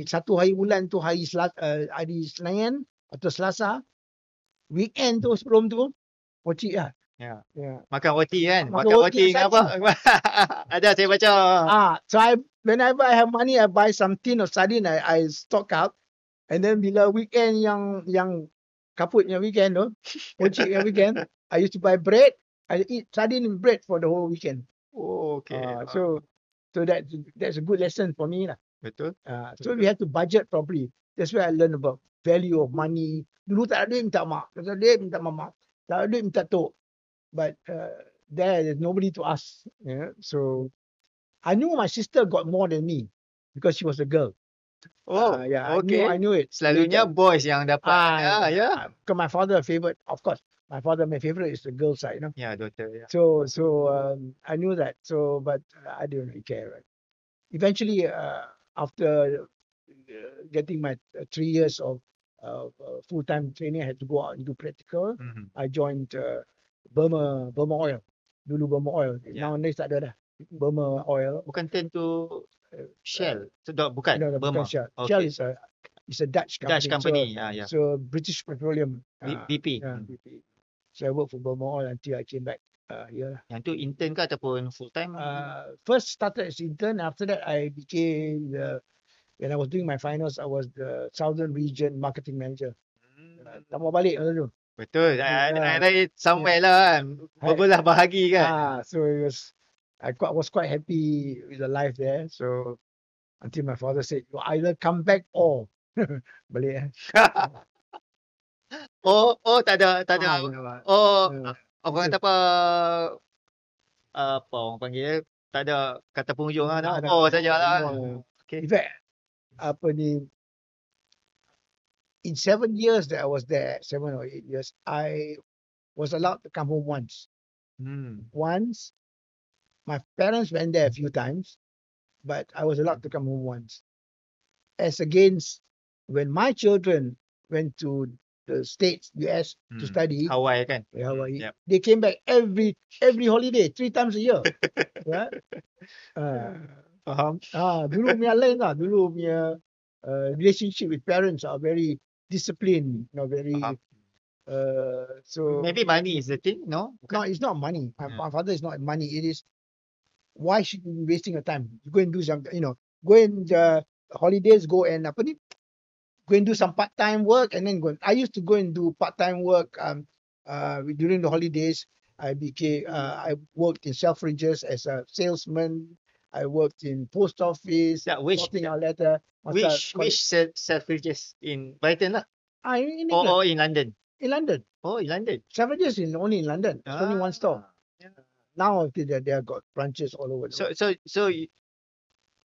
satu hari bulan tu hari Senin atau Selasa, weekend tu sebelum tu, pocik lah. Yeah. Yeah. Makan roti kan? Makan Makan roti roti dengan apa? Ada saya baca. So whenever I have money, I buy some tin of sardine. I stock up, and then bila weekend yang kaputnya weekend tu, pociknya weekend, I used to buy bread. I eat sardine and bread for the whole weekend. Oh, okay. So that's a good lesson for me lah. Betul. So we have to budget properly. That's where I learn about value of money. Dulu tak ada duit minta mak, tak ada duit minta mama, tak ada duit minta tok. But there's nobody to ask. Yeah. So I knew my sister got more than me because she was a girl. Oh, yeah. okay. I knew it. Selalunya boys yang dapat. Because my father favorite, of course. My favorite is the girl side, Yeah, daughter. Yeah. So I knew that. So, but I didn't really care. Right? Eventually, after getting my 3 years of full-time training, I had to go out and do practical. I joined Burma Oil. Dulu Burma Oil. Nowadays tak ada dah. Burma Oil. Bukan turn to Shell. Bukan. No, Burma. bukan Shell. Okay. Shell is a Dutch company. Dutch company. So British Petroleum. BP. BP. So I worked for Burma Oil until I came back here. Yang tu intern ke ataupun full time? First started as intern. After that, I became when I was doing my finals, I was the Southern Region Marketing Manager. Tak mau balik masa tu. Betul. Ada somewhere lah kan. Berbelah bahagi kan. So I was quite happy with the life there. So until my father said, you either come back or balik. Tak ada. Orang kata apa orang panggil, tak ada kata penghujung lah. Sajalah. Okay. In fact, in 7 years that I was there, 7 or 8 years, I was allowed to come home once. Once, my parents went there a few times, but I was allowed to come home once. As against when my children went to the States, US, to study. Hawaii kan? Hawaii. Yep. They came back every holiday, 3 times a year. Right? Faham. Dulu punya lain lah. Dulu punya relationship with parents are very disciplined. Very. So maybe money is the thing, no? No, it's not money. My father is not money. It is why should you be wasting your time? You go and do some, go and holidays, go and do some part-time work and then go. I used to go and do part-time work during the holidays. I worked in Selfridges as a salesman. I worked in post office. Sorting out letter. Which Selfridges in Brighton lah? In England. Or in London? In London. Oh, in London. Selfridges is only in London. It's only one store. Now they have got branches all over the world.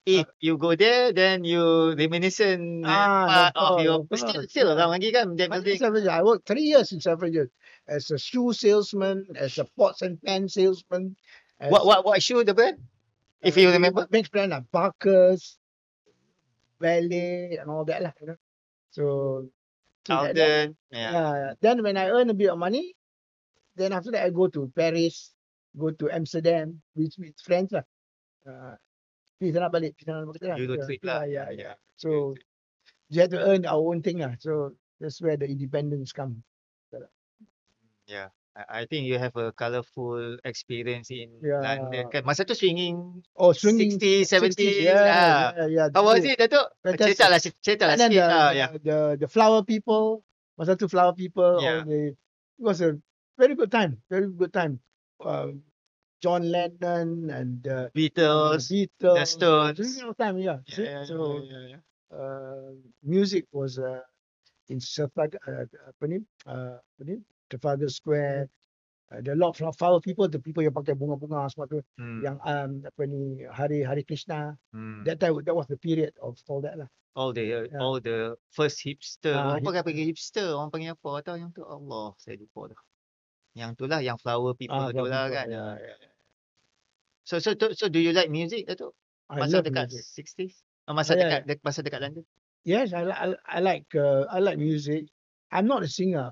If you go there, then you reminiscent part of your still around lagi kan that building. I worked 3 years in Selfridges as a shoe salesman, as a pots and pans salesman. What shoe the brand? If you remember, Mixed brand like Parker's, Ballet, and all that lah. You know? So Alden, then when I earn a bit of money, then after that I go to Paris, go to Amsterdam with friends lah. Kita nak balik lah. Eurotrip lah. Yeah. So you have to earn our own thing lah. So that's where the independence come. Yeah. I think you have a colourful experience in Yeah. London kan. Masa tu swinging Swinging 60s, 70s. Yeah. How was it, Datuk? Fantastic. Cerita lah And then sikit. the flower people, masa tu flower people, Yeah. it was a very good time. John Lennon and Beatles, Beatles, the Stones. Time, yeah. Yeah. Music was in Trafalgar Square. There are a lot of flower people, the people yang pakai bunga-bunga semua tu, yang Hari Krishna. That was the period of all that lah. All the first hipster. Orang panggil hipster, orang panggil apa tahu yang tu. Allah, saya lupa dah. Yang tu lah, yang flower people tu lah kan. Yeah. So do you like music, Datuk? Masa dekat music. 60s? Masa dekat London? Yes, I like music. I'm not a singer.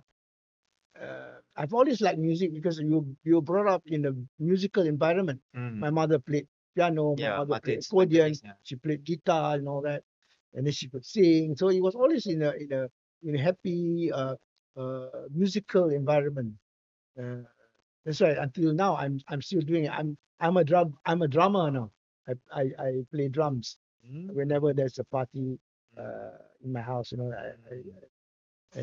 I've always liked music because you brought up in a musical environment. My mother played piano, my mother played accordion, she played guitar and all that, and then she could sing. So it was always in a happy musical environment. That's why until now I'm still doing it. I'm a drummer now. I play drums whenever there's a party in my house. You know, I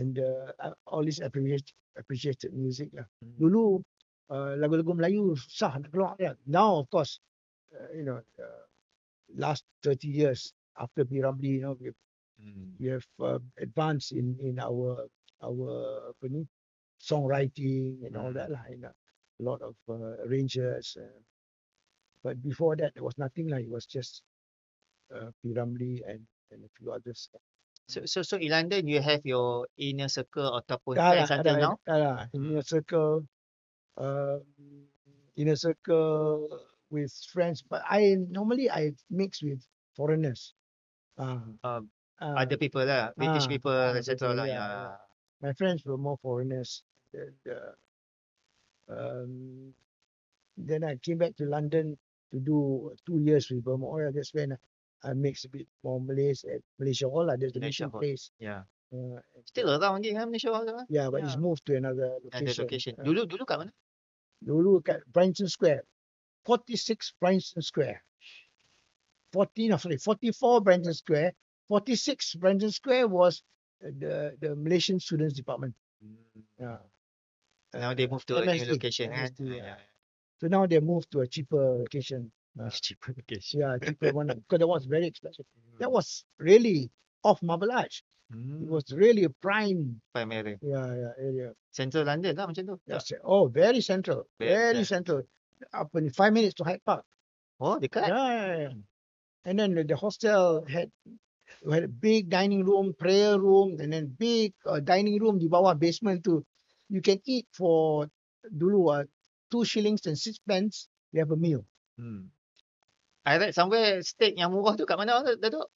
always appreciated music lah. Dulu lagu-lagu Melayu susah nak keluar kan. Now of course, last 30 years after P. Ramlee, we have advanced in our songwriting and all that lah. A lot of arrangers. But before that, there was nothing like. It was just P. Ramlee and a few others. So in London, you have your inner circle ataupun friends until now? Inner circle with friends. But normally I mix with foreigners. Other people lah, British people, etc. lah. Yeah. My friends were more foreigners. Then I came back to London to do 2 years with Burma Oil. That's when I mixed a bit more Malays at Malaysia Hall. There's the mission place. Yeah. Still around lagi kan Malaysia Hall kan? Yeah, but it's moved to another location. Dulu kat mana? Dulu kat Bryanston Square. 46 Bryanston Square. 44 Bryanston Square. 46 Bryanston Square was the Malaysian Students Department. Now they moved to a new location. So now they moved to a cheaper location. Cheaper location. Yeah, cheaper one because that was very expensive. That was really off Marble Arch. It was really a prime area. Yeah, area. Central London lah macam tu. Yes. Oh, very central. Very central. Up in 5 minutes to Hyde Park. Oh, dekat. Yeah. And then the hostel had a big dining room, prayer room, and then big dining room di bawah basement tu. You can eat for dulu 2 shillings and 6 pence. You have a meal. I read somewhere steak yang murah tu kat mana Datuk?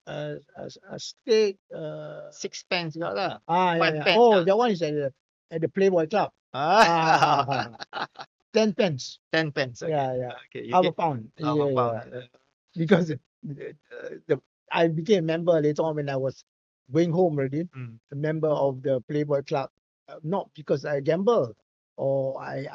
A steak 6 pence juga lah. 5 pence. Oh, that one is at the Playboy Club. 10 pence. 10 pence. Okay. Yeah. Okay, half a pound. Because I became a member later on when I was going home already. A member of the Playboy Club. Not because I gamble or I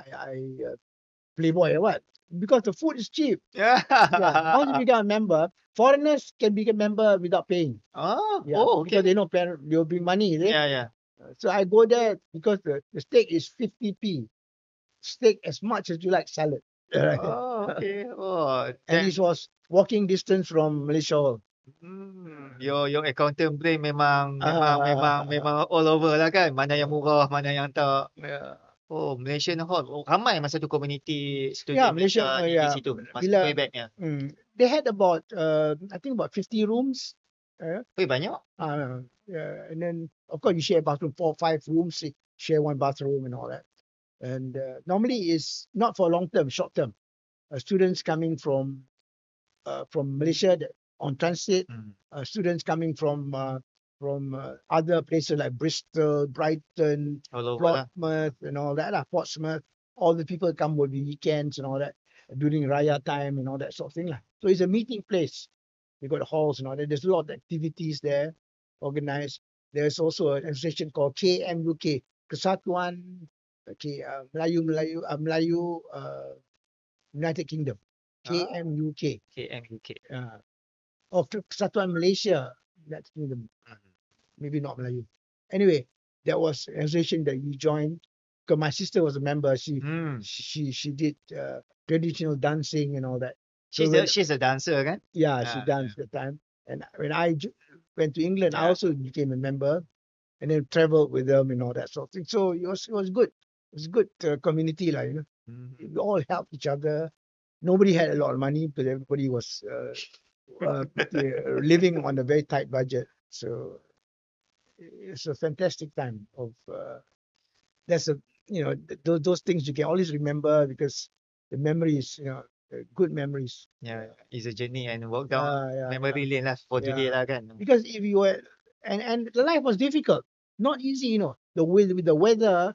Playboy or what. Because the food is cheap. Once you become a member, foreigners can become a member without paying. Okay. Because they know they'll bring money. Yeah. So I go there because the steak is 50p. Steak as much as you like salad. Okay. And it was walking distance from Malaysia Hall. Your accountant brain memang all over lah kan. Mana yang murah, mana yang tak. Oh, Malaysian Hall. Oh, ramai masa tu community Yeah, student Malaysia, di yeah. situ. Masa Bila way back-nya. they had about I think about 50 rooms. Weh, banyak. Yeah, and then of course you share a bathroom, 4 or 5 rooms, you share one bathroom and all that. And normally it's not for long term, short term. Students coming from Malaysia on transit, students coming from other places like Bristol, Brighton, All over lah. Portsmouth, and all that. Portsmouth, all the people come with the weekends and all that during Raya time and all that sort of thing. So it's a meeting place. We got halls and all that. There's a lot of activities there organized. There's also an association called KMUK, Kesatuan Melayu United Kingdom, KMUK. KMUK. Of Kesatuan Malaysia United Kingdom, maybe not Melayu. Anyway, that was an association that we joined because my sister was a member. She did traditional dancing and all that. So She's a dancer, kan? yeah, she danced at the time. And when I went to England, I also became a member, and then traveled with them and all that sort of thing. So it was good. It was good community, like, you know. We all helped each other. Nobody had a lot of money, but everybody was living on a very tight budget. So it's a fantastic time of that's a those things you can always remember because the memories, good memories. Yeah, it's a journey and walk down memory lane lah for today lah, kan? Because if you were and the life was difficult, not easy, with the weather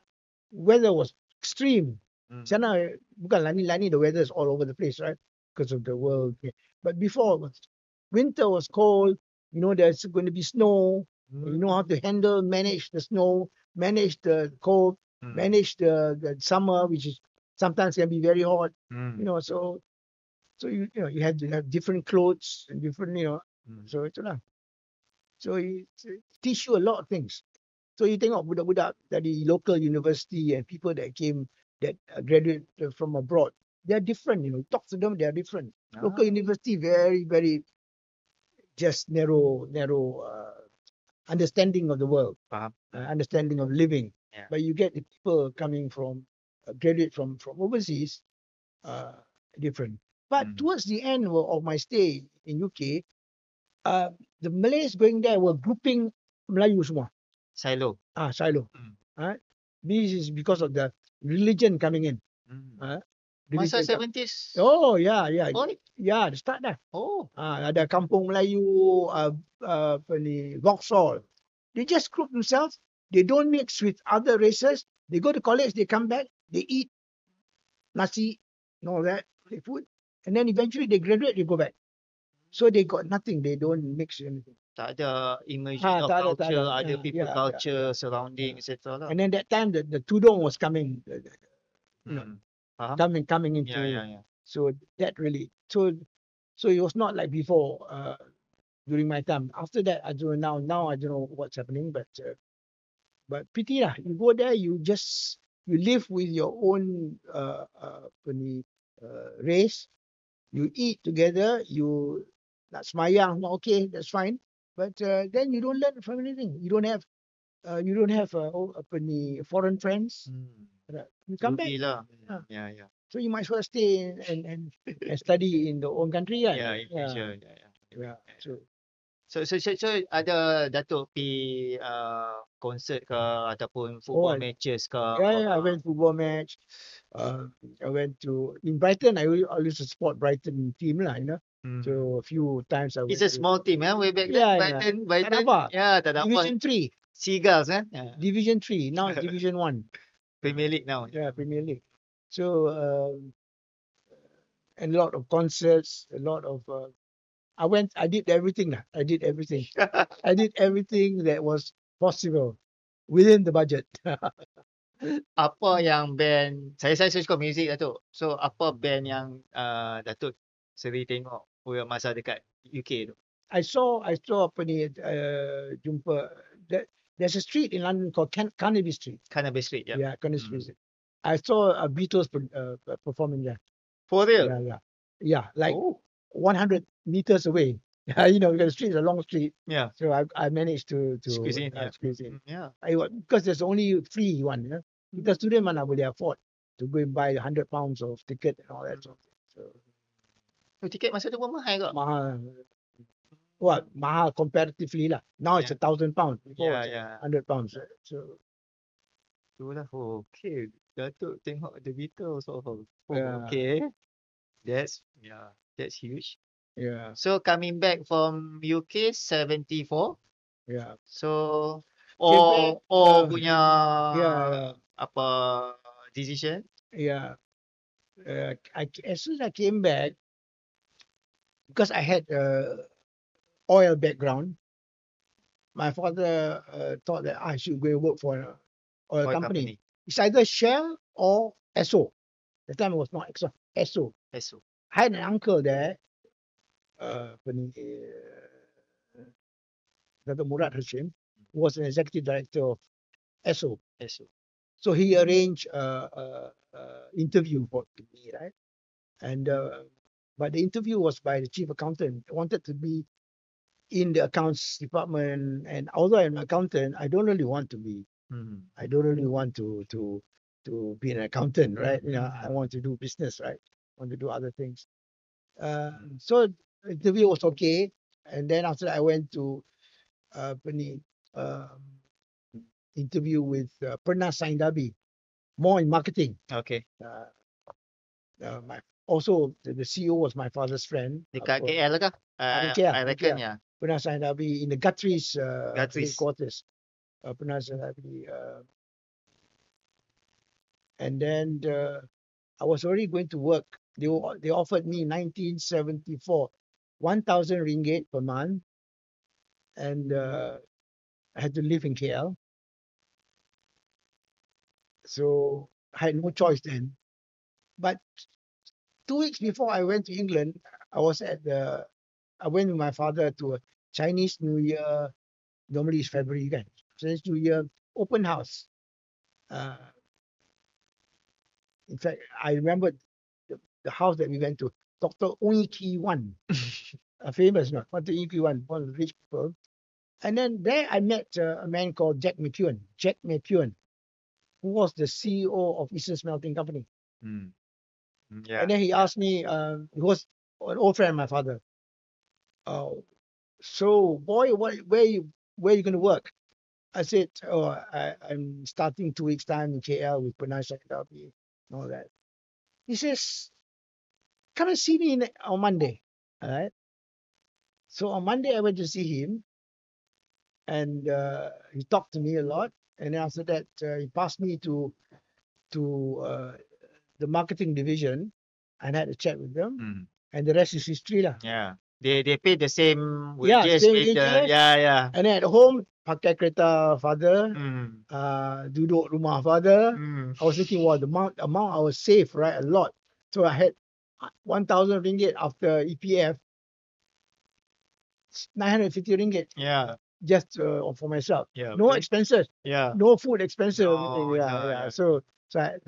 was extreme. Sana bukan lani, the weather is all over the place, right? Because of the world. But before, winter was cold. There's going to be snow. You know how to manage the snow, manage the cold, manage the summer, which is sometimes can be very hot. So you have to have different clothes and different, so itulah. So it teach you a lot of things. So you tengok budak-budak dari local university and people that graduate from abroad, they are different. Talk to them, they are different. Local university, very, very just narrow understanding of the world, understanding of living. But you get the people coming from graduate from overseas, different. But towards the end of my stay in UK, the Malays going there were grouping Melayu semua. Silo. Silo. This is because of the religion coming in. Masa 70s? Oh, yeah. Oh, Yeah, the start dah. Oh. Ada Kampung Melayu, Vauxhall. They just group themselves. They don't mix with other races. They go to college, they come back, they eat nasi and all that, they food. And then eventually they graduate, they go back. So they got nothing. They don't mix anything. Tak ada immersion of culture, ada people culture, surrounding, etc. lah. And then that time the tudong was coming, coming into. Yeah. So that really, so it was not like before during my time. After that, I don't know. Now I don't know what's happening, but pity lah. You go there, you live with your own race. You eat together. You nak semayang, okay, that's fine. But then you don't learn from anything. You don't have foreign friends. You come back. Yeah. So you might as well stay and study in the own country, right? Yeah, in Malaysia. Yeah. So ada Datuk pergi konsert ke ataupun football matches ke? Yeah, I went football match. I went to in Brighton. I used to support Brighton team lah, So a few times I went. It's a small team, way back then. Brighton. Tak ada apa. Division 3. Seagulls, kan? Division 3. Now it's Division 1. Premier League now. Yeah, Premier League. So and a lot of concerts, a lot of. I did everything. I did everything. I did everything that was possible within the budget. Apa yang band, saya suka muzik Datuk. So apa band yang Datuk seri tengok masa dekat UK tu? I saw apa ni jumpa there's a street in London called Carnaby Street. Carnaby Street, yeah. Yeah, Carnaby Street. I saw a Beatles performing there. For real? Yeah, like 100 meters away. Because the street is a long street. Yeah. So I managed to squeeze in. Squeeze in. Yeah. Because there's only free one. Kita student mana boleh afford to go and buy £100 of ticket and all that sort of thing. So Tiket masa tu pun mahal kak. mahal. What mahal comparatively lah. Now it's Yeah. £1,000. Before it's Yeah. £100. So Itulah. Okay. Datuk tengok The Beatles. Yeah. Okay. That's huge. yeah, So coming back from UK 74. yeah, So Came back, punya yeah. apa decision. yeah. As soon as I came back, because I had oil background, my father thought that I should go and work for an oil company. It's either Shell or Esso. The time it was not Exxon, Esso. Esso. I had an uncle there, Dr. Murad Hashim, who was an executive director of Esso. So he arranged interview for me, right? And but the interview was by the chief accountant. I wanted to be in the accounts department, and although I'm an accountant, I don't really want to be. I don't really want to be an accountant, right? You know, I want to do business, right? I want to do other things. So the interview was okay, and then after that I went to interview with Pernas Saindabi, more in marketing. Okay. My also the CEO was my father's friend. Dekat KL kah? KL, I reckon KL. ya. Pernas Saindabi in the Guthrie's Guthrie's. headquarters. Pernas Saindabi, and then I was already going to work. They offered me 1974 1,000 ringgit per month, and I had to live in KL. So I had no choice then. But 2 weeks before I went to England, I went with my father to a Chinese New Year. Normally it's February, kan? Chinese New Year open house. In fact, I remember the house that we went to, Dr. Ong Ki Wan, a famous one, Dr. Ong Ki Wan, one of the rich people. And then there I met a man called Jack McEwen, who was the CEO of Eastern Smelting Company. Yeah. And then he asked me, he was an old friend of my father. So boy, where you going to work? I said, I'm starting 2 weeks time in KL with Pernas Saindabi and all that. He says, come and see me on Monday. All right. So on Monday I went to see him, and he talked to me a lot. And then after that, he passed me to the marketing division, and had a chat with them. And the rest is history lah. Yeah. They pay the same Yeah, wages same with wages. yeah. And then at home, pakai kereta father, duduk rumah father. I was thinking, wow, the amount I was saved, right? A lot. So I had 1,000 ringgit after EPF, 950 ringgit. Yeah. Just for myself. Yeah. No expenses. Yeah. No food expenses. No, Yeah. So I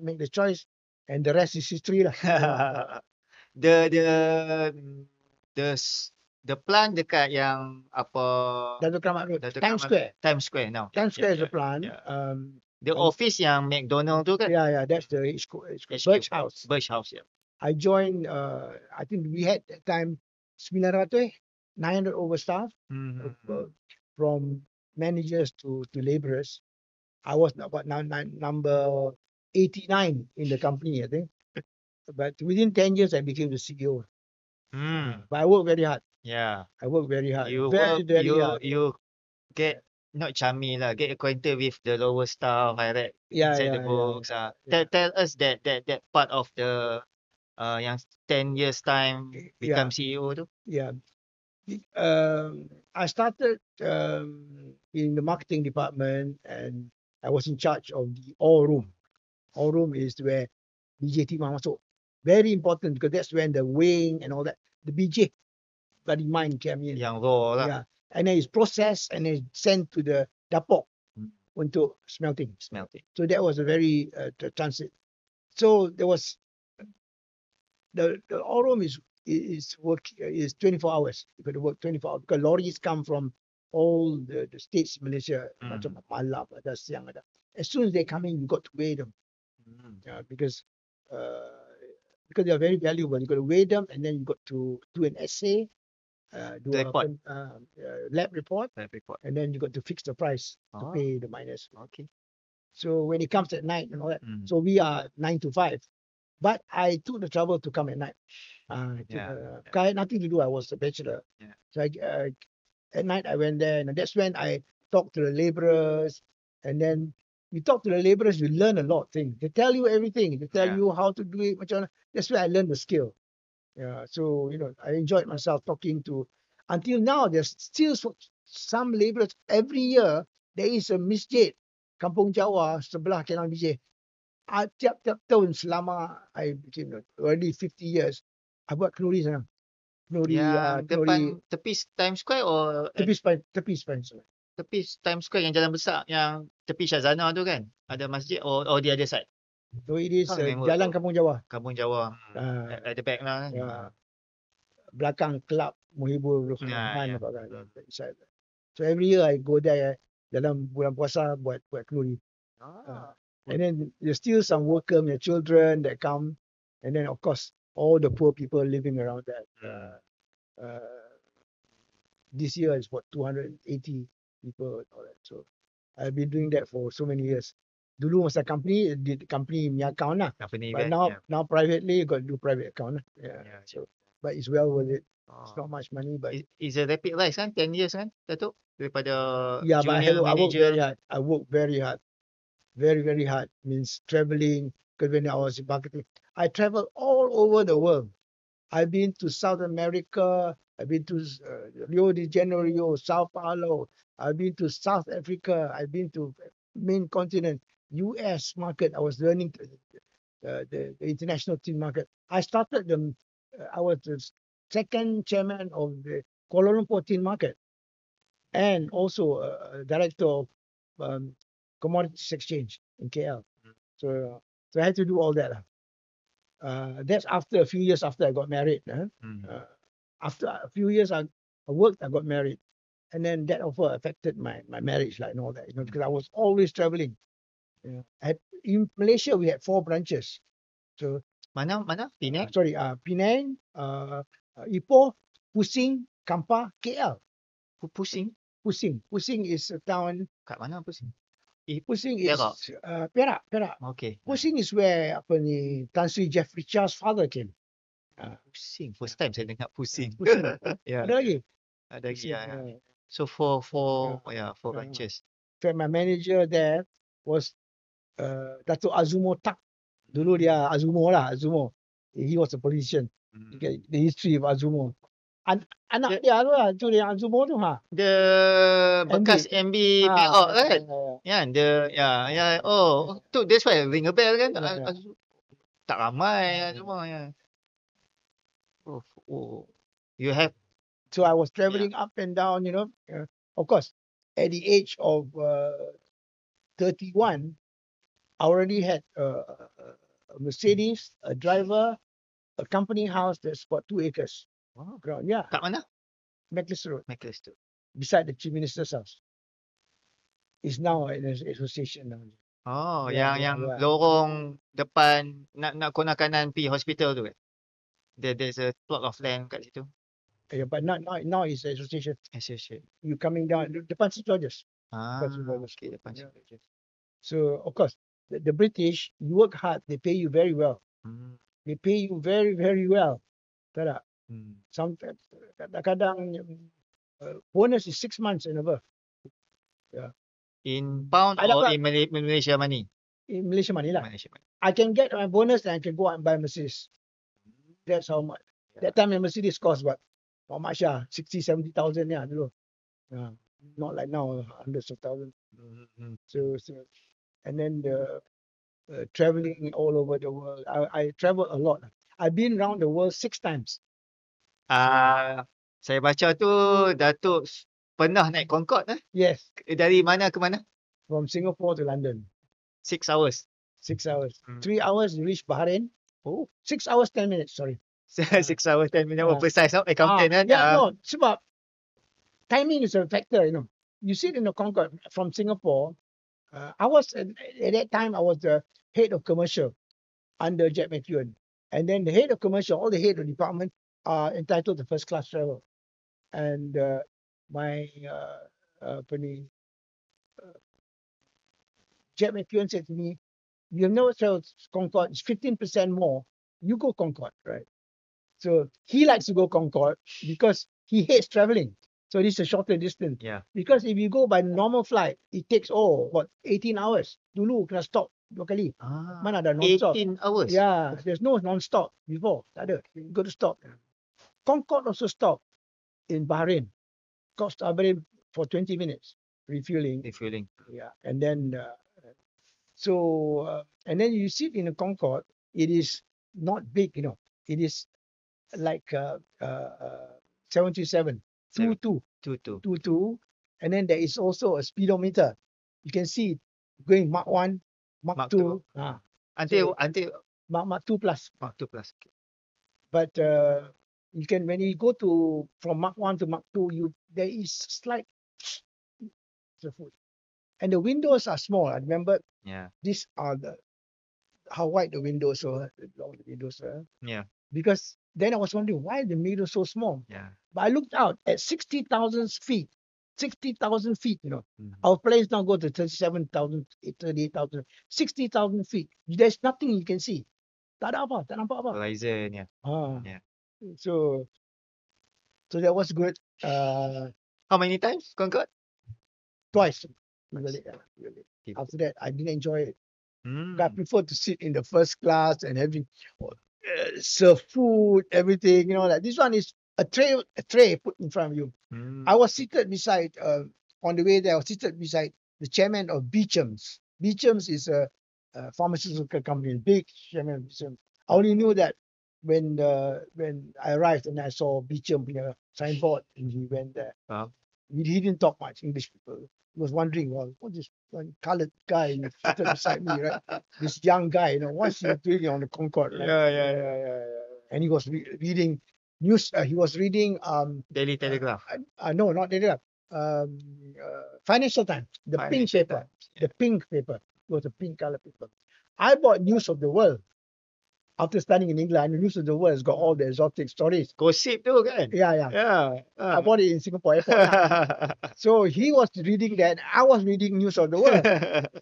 make the choice, and the rest is history lah. The plant dekat yang apa Datuk Keramat Road, Datuk Times Keramat- Square. Times Square now. Times Square is the plant. Yeah. The office yang McDonald tu kan? Yeah, that's the HQ. Birch House. Birch House, yeah. I joined, I think we had that time 900 over staff, from managers to laborers. I was about number 89 in the company, I think. But within 10 years, I became the CEO. But I worked very hard. Yeah. I worked very hard. You very hard. you get not chummy lah, get acquainted with the lower staff, right? Inside the books. Tell us that part of the yang 10 years time become CEO tu. Yeah. I started in the marketing department, and I was in charge of the all room. All room is where BJ Timah masuk. Very important, because that's when the weighing and all that, the BJ bloody mine came in. Yang raw lah. Yeah. And then it's processed and then sent to the dapur untuk smelting. So that was a very transit. So there was the all room is 24 hours. You got to work 24 hours, because lorries come from all the states Malaysia, macam Malab ada, Siang ada. as soon as they come in, you got to weigh them. Hmm. Because they are very valuable. You got to weigh them, and then you got to do an essay, do a Report. lab report, Lab report. and then you got to fix the price to Oh, pay the miners. okay. So when it comes at night and all that, Hmm. so we are 9 to 5. But I took the trouble to come at night. Yeah. I had nothing to do. I was a bachelor. Yeah. So at night I went there, and that's when I talked to the laborers. And then you talk to the laborers, you learn a lot of things. They tell you everything. They tell Yeah. you how to do it. That's where I learned the skill. Yeah. So I enjoyed myself talking to. Until now, there's still some laborers. Every year there is a masjid, Kampung Jawa sebelah Kelang Bijih. Tiap-tiap tahun selama I became already 50 years, I buat kenduri sana. Yang depan tepi Times Square or tepi Spine. tepi Times Square yang jalan besar yang tepi Shazana tu kan? Ada masjid or the other side? So it is Can't remember. Jalan Kampung Jawa. Kampung Jawa. Ah, At the back lah kan? yeah. Belakang Kelab Muhibur Rahman. Yeah. So every year I go there dalam bulan puasa buat kenduri. Ah. And then there's still some worker, your children that come, and then of course all the poor people living around that. This year is what 280 people and all that. So I've been doing that for so many years. Dulu masa company did company punya account lah. Company But event, now privately you got to do private account lah. Yeah. So but it's well worth it. Oh. It's not much money, but It's a rapid rise kan? 10 years kan, Datuk? Daripada yeah, but junior I work manager. very hard. I work very hard. Very, very hard. Means traveling. Because when I was in marketing, I travel all over the world. I've been to South America. I've been to Rio de Janeiro, Sao Paulo. I've been to South Africa. I've been to main continent, US market. I was learning the international teen market. I started them. I was the second chairman of the Kuala Lumpur teen market, and also director of commodities exchange in KL. So I had to do all that. That's after a few years after I got married. After a few years I worked, I got married. And then that also affected my marriage, like and all that, because I was always traveling. In Malaysia, we had 4 branches. So Mana? Penang? Penang, Ipoh, Pusing, Kampar, KL. Pusing? Pusing is a town. Kat mana Pusing? Pusing is Perak. Perak. Okay. Pusing is where Tan Sri Jeffrey Charles' father came. Pusing. First time saya dengar pusing. Pusing. Yeah. Ada lagi? Ada lagi. Pusing, Yeah. So four branches. So my manager there was Dato' Azumo Tak. Dulu dia Azumo. He was a politician. The history of Azumo. Anak dia tu lah, tu yang Azumo tu ha. The bekas MB Perak kan? Ya, oh, tu that's why ring a bell kan? Tak ramai semua ya. Oh. You have. So I was traveling up and down, of course, at the age of 31, I already had a Mercedes, a driver, a company house that's about 2 acres. Wow. Ground. Yeah. Kat mana? Mackless Road. Mackless tu. Beside the Chief Minister's house. It's now an association now. Oh, yang lorong depan nak kona kanan pergi hospital tu kan? There's a plot of land kat situ. Yeah, but now it's an association. Association. You coming down depan St. George's. Okay, depan St. George's. So of course, the British, you work hard, they pay you very well. They pay you very, very well. Tak? Sometimes kadang-kadang bonus is 6 months and above. Yeah. In pound or in Malaysia money? In Malaysia money lah. Malaysia money. I can get my bonus and I can go out and buy Mercedes. That's how much. That time the Mercedes cost what? How much 60,000-70,000 dulu. Not like now, hundreds of thousands. So and then the traveling all over the world. I travel a lot. I've been around the world 6 times. Saya baca tu Datuk pernah naik Concorde Yes. Dari mana ke mana? From Singapore to London. 6 hours. 6 hours. 3 hours you reach Bahrain. 6 hours 10 minutes, sorry. 6 hours 10 minutes. Precise accountant kan? No, sebab timing is a factor, You sit in the Concorde from Singapore, I was at that time I was the head of commercial under Jack McEwen, and then the head of commercial, all the head of department are entitled to first class travel, and my apa ni, Jack McEwen said to me, "You have never traveled Concorde. It's 15% more. You go Concorde, right?" So he likes to go Concorde because he hates traveling. So this is a shorter distance. Yeah. Because if you go by normal flight, it takes 18 hours. Dulu kena stop 2 kali. Mana ada non-stop. 18 hours. Yeah, there's no non-stop before. Tak ada. You got to stop. Concorde also stopped in Bahrain. Cost Bahrain for 20 minutes refueling. Refueling. Yeah, and then and then you sit in a Concorde. It is not big, It is like 737 22 Tutu. and then there is also a speedometer. You can see it going Mach 1, Mach Mach 2, Until Mach 2 plus. Mach 2 plus. Okay. But you can, when you go to from Mach 1 to Mach 2, there is slight food. And the windows are small. I remember Yeah. these are how wide the windows were, long the windows were. Yeah. Because then I was wondering why the windows so small. Yeah. But I looked out at 60,000 feet. 60,000 feet, Mhm. Our planes now go to 37,000, 38,000, 60,000 feet. There's nothing you can see. Tak ada apa, tak nampak apa. Horizon, yeah. Yeah. So that was good. How many times Concorde? Twice. Really. After that, I didn't enjoy it. I prefer to sit in the first class and having serve food, everything, like this one is a tray put in front of you. I was seated beside, on the way there, I was seated beside the chairman of Beecham's. Beecham's is a pharmaceutical company, big chairman of Beecham's. I only knew that when I arrived and I saw Beecham signboard and he went there. He didn't talk much English. People. He was wondering, what's this one colored guy seated beside me, right? This young guy, what's he doing on the Concorde? Right? Yeah. And he was reading news. He was reading Daily Telegraph. no, not Telegraph. Financial Times, the pink Financial paper. Times, yeah. The pink paper. It was a pink color paper. I bought News of the World. After studying in England, News of the World has got all the exotic stories. Gosip tu kan? Yeah. I bought it in Singapore airport. So he was reading that. I was reading News of the World.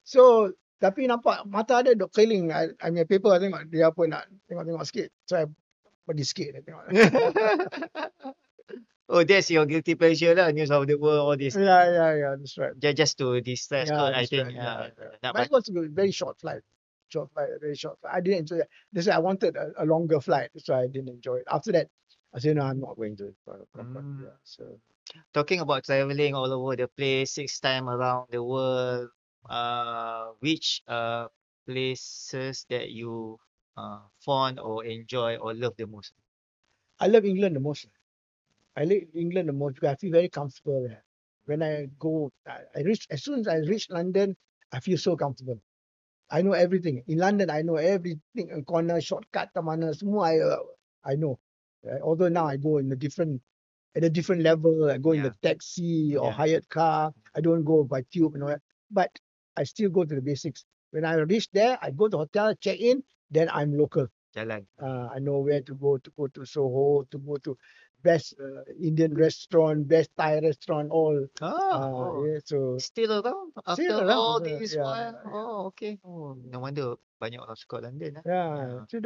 So tapi nampak mata dia duk keliling. I punya paper tengok dia apa nak tengok sikit. So I pergi sikit tengok. Oh, that's your guilty pleasure lah, News of the World, all this. Yeah, that's right. Just to distress, I think. But it was a very short flight. Very short flight. I didn't enjoy it. That's why I wanted a longer flight. That's why I didn't enjoy it. After that, I said, no, I'm not going to it. So talking about traveling all over the place, 6 times around the world, which places that you fond or enjoy or love the most? I love England the most. Because I feel very comfortable there. When I go, as soon as I reach London, I feel so comfortable. I know everything. In London, I know everything. Corner, shortcut, mana, semua I know. Although now I go at a different level. I go in the taxi or hired car. I don't go by tube and all that. But I still go to the basics. When I reach there, I go to the hotel, check in, then I'm local. Jalan. I know where to go to Soho, to go to best Indian restaurant, best Thai restaurant, all. So still around after still around, all this yeah. while. Oh, okay. Oh, no wonder banyak orang suka London. So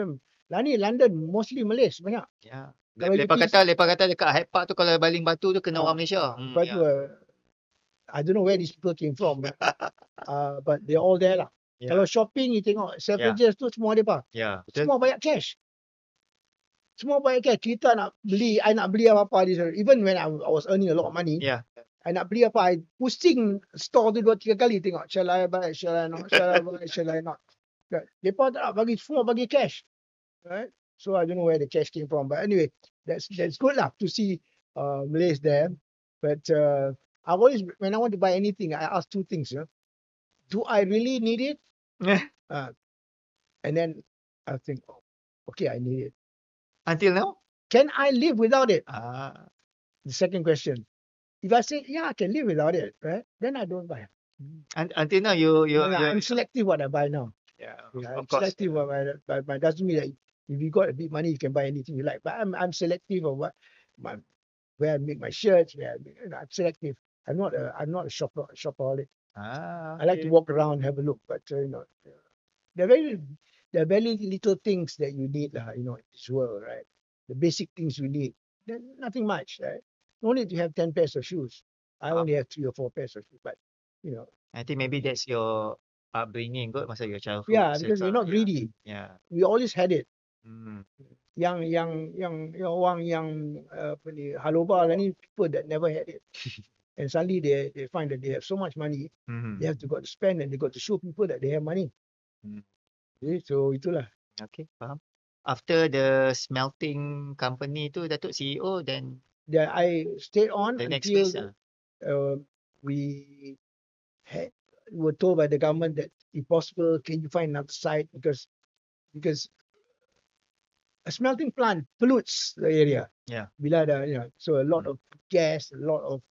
London mostly Malays banyak. Yeah. Kalau Lepas kata dekat Hyde Park tu kalau baling batu tu kena orang Malaysia. I don't know where these people came from, but they're all there lah. Kalau shopping, you tengok Selfridges tu semua ada apa? Semua banyak cash. Kita I nak beli apa-apa. Even when I was earning a lot of money, I nak beli apa, I pusing store tu 2-3 kali tengok. Shall I buy? Shall I not? Shall I buy? Shall I not? Mereka tak semua bagi cash. Right? So I don't know where the cash came from. But anyway, that's good lah to see Malays there. But I always, when I want to buy anything, I ask 2 things. Do I really need it? And then I think, okay, I need it. Until now? Can I live without it? The second question. If I say, yeah, I can live without it, right? Then I don't buy. And until now, you I'm selective what I buy now. yeah, Yeah, of I'm course. selective what I buy. But doesn't mean that if you got a bit money, you can buy anything you like. But I'm selective of my, where I make my shirts. I'm selective. I'm not a shopaholic. I like to Okay. walk around, have a look. But there are very there are very little things that you need, in this world, right? The basic things you need. Nothing much, right? No need to have 10 pairs of shoes. I Uh, only have 3 or 4 pairs of shoes, but you know, I think maybe that's your upbringing kot, masa your childhood yeah, because we're itself. not Yeah. greedy. Yeah. We always had it. Hmm. Yang orang yang apa ni haloba lah ni people that never had it, and suddenly they find that they have so much money, Hmm. they have to got to spend and they got to show people that they have money. Hmm. So itulah. Okay, faham. After the smelting company tu, Datuk CEO, then That I stayed on the next until phase. we had were told by the government that if possible, can you find another site because a smelting plant pollutes the area. Yeah. Bila ada, so a lot of gas, a lot of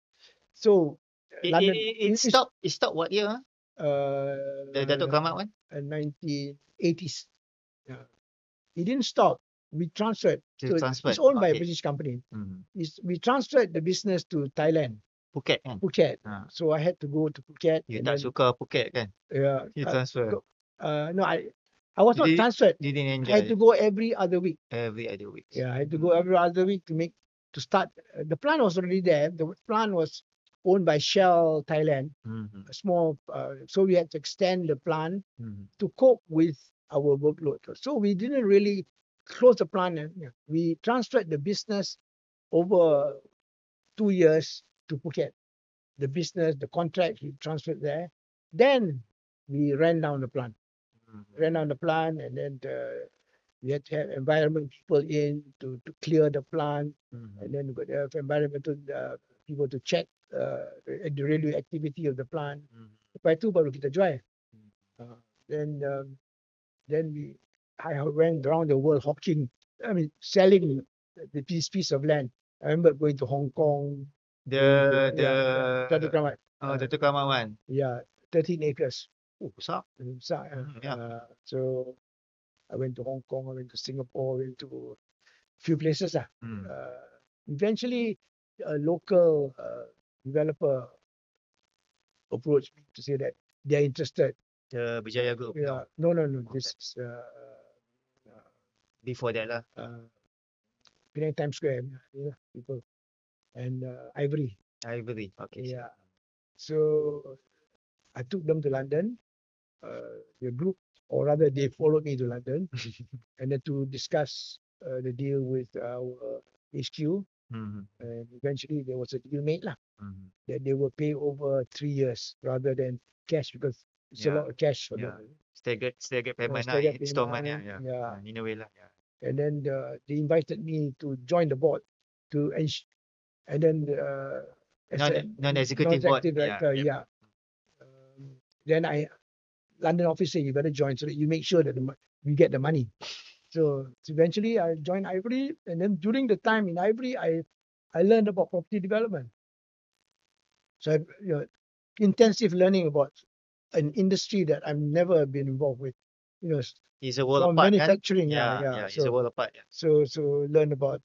so London It stopped. It stopped what year? The Datuk come out one? 1980s. Yeah. It didn't stop. We transferred. To So transfer. it's owned by a Okay. British company. Hmm. We transferred the business to Thailand, Phuket kan? Phuket. Ha. So I had to go to Phuket. You and tak then, suka Phuket kan? yeah, You transfer. no, I was not transferred. You didn't I had enjoy to go every other week. every other week. Yeah, I had to go every other week to start. The plant was already there. The plant was owned by Shell Thailand, Mm-hmm. a small. So we had to extend the plant Mm-hmm. to cope with our workload. So we didn't really close the plant. And, we transferred the business over 2 years to Phuket. The business, the contract, we transferred there. Then we ran down the plant. And then we had to have environment people in to clear the plant, Mm-hmm. and then we got to have environmental people to check the radioactivity of the plant. Lepas tu baru kita jual. Uh, then I went around the world hawking, selling this piece of land. I remember going to Hong Kong. Datuk Keramat. Datuk Keramat one. Yeah, 13 acres. Oh, besar. Besar, Yeah. so I went to Hong Kong, I went to Singapore, went to a few places. Mm. Eventually, a local developer approached me to say that they're interested. The Bijaya Group. Yeah, No. no. This is Before that lah. Penang Times Square, people, and Ivory. Ivory. Okay. Yeah. So I took them to London, the group, or rather they followed me to London, and then to discuss the deal with our HQ. Mm-hmm. And eventually there was a deal made lah, Mm-hmm. that they will pay over 3 years rather than cash, because it's a Yeah. lot of cash for Yeah. them. Staggered payment lah. Staggered Installment payment, yeah. yeah. In a way lah. Yeah. And then they invited me to join the board and then as a Non-executive board. director, yeah. Then London office said you better join so that you make sure that we get the money. So eventually I joined Ivory, and then during the time in Ivory, I learned about property development. So intensive learning about an industry that I've never been involved with. It's a world From apart kan? manufacturing. Yeah. It's a world apart. Yeah. So learn about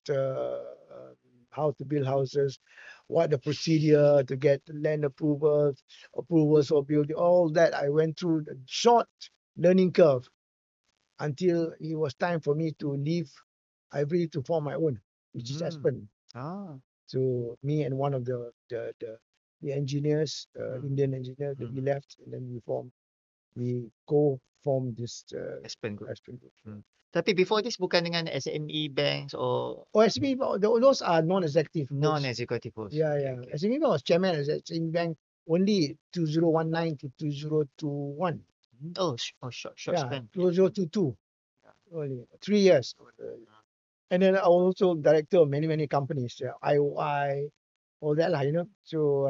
how to build houses, what the procedure to get land approvals for building, all that I went through the short learning curve until it was time for me to leave Ivory to form my own, which is Aspen. So me and one of the engineers, Indian engineer, that we left, and then we co-formed this Aspen Group. Aspen Group. Tapi before this bukan dengan SME banks or SME, those are non-executive. non-executive posts. Yeah. Okay. SME Bank was chairman of SME Bank only 2019 to 2021. Short Yeah, span. 2022. Only 3 years. And then I was also director of many companies. Yeah, IOI, all that lah, So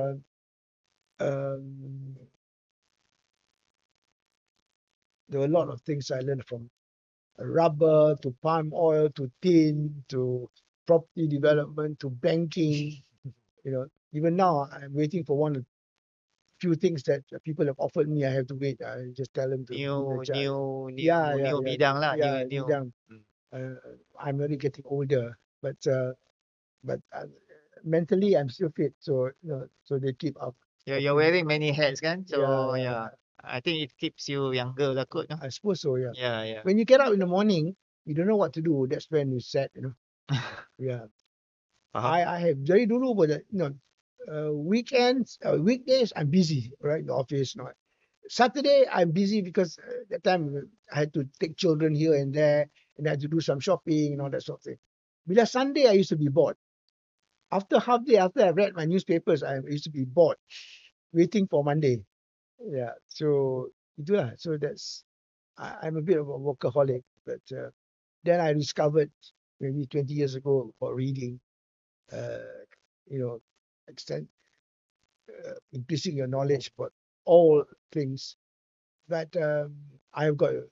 there were a lot of things I learned, from rubber to palm oil to tin to property development to banking. Even now I'm waiting for one few things that people have offered me, I have to wait. I just tell them to give it a chance. New bidang lah, yeah, new. bidang. Hmm. I'm already getting older, but mentally I'm still fit. So so they keep up. You're wearing many hats kan? So Yeah. yeah, I think it keeps you younger lah kot. No? I suppose so. Yeah. Yeah. When you get up in the morning, you don't know what to do. That's when you set. Yeah. Faham? I have very dulu, but weekends, weekdays I'm busy, right? The office, not. Saturday I'm busy because that time I had to take children here and there, and I had to do some shopping and all that sort of thing. Bila Sunday I used to be bored. After half day, after I read my newspapers, I used to be bored, waiting for Monday. Yeah. So itulah. So I'm a bit of a workaholic, but then I discovered maybe 20 years ago about reading. Extend increasing your knowledge about all things. But I've got a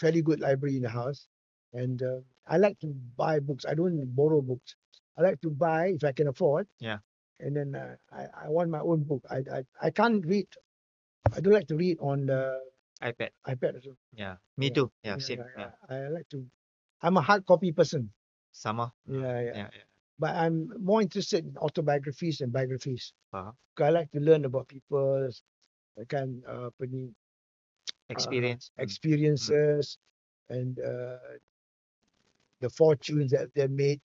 fairly good library in the house, and I like to buy books. I don't borrow books. I like to buy if I can afford. Yeah. And then I want my own book. I can't read. I don't like to read on the iPad. Also. Yeah. Me too. Yeah, same. Yeah. I like to. I'm a hard copy person. Sama. Yeah. But I'm more interested in autobiographies and biographies. Faham. I like to learn about people's experiences and the fortunes that they made,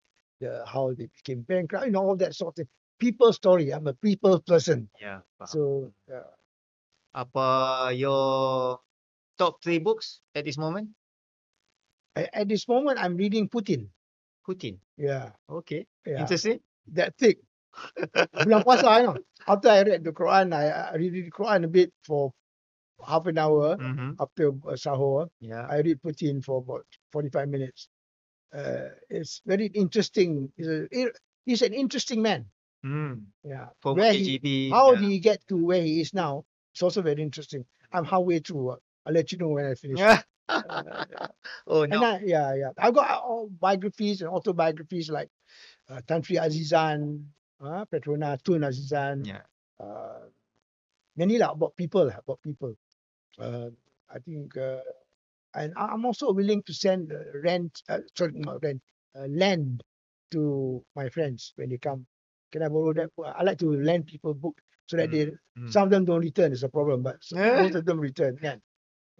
how they became bankrupt, all that sort of people story. I'm a people person. Yeah. Faham. So apa your top 3 books at this moment? at this moment, I'm reading Putin. Yeah. Okay. Yeah. Interesting. That thick. Bulan puasa, after I read the Quran, I read the Quran a bit for half an hour after sahur. Yeah. I read Putin for about 45 minutes. It's very interesting. He's an interesting man. Yeah. Former KGB. How did he get to where he is now? It's also very interesting. I'm halfway through. I'll let you know when I finish. Oh no. And I've got all biographies and autobiographies like Tan Sri Azizan, Petronas Tun Azizan. Yeah. Many about people. I think, and I'm also willing to send land to my friends when they come. Can I borrow that? I like to lend people book so that some of them don't return. It's a problem, but most of them return. Yeah.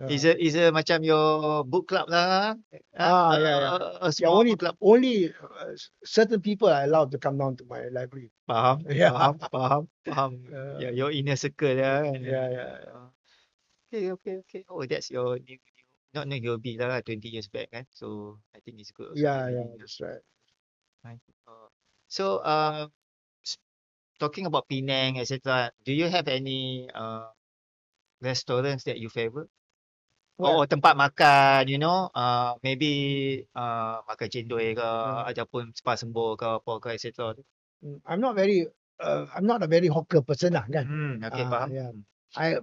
Is a macam your book club lah. Yeah. A small book club. Only certain people are allowed to come down to my library. Faham. Yeah. Faham. Yeah, your inner circle lah. Yeah. Okay. Oh, that's your new not new hobby lah, 20 years back kan. So I think it's good. Yeah, that's right. So talking about Penang, etc. Do you have any restaurants that you favor? Well, tempat makan, maybe makan cendol ke, ataupun spa sembuh ke, apa ke, etc. I'm not a very hawker person lah, kan. Okay, faham. Yeah. I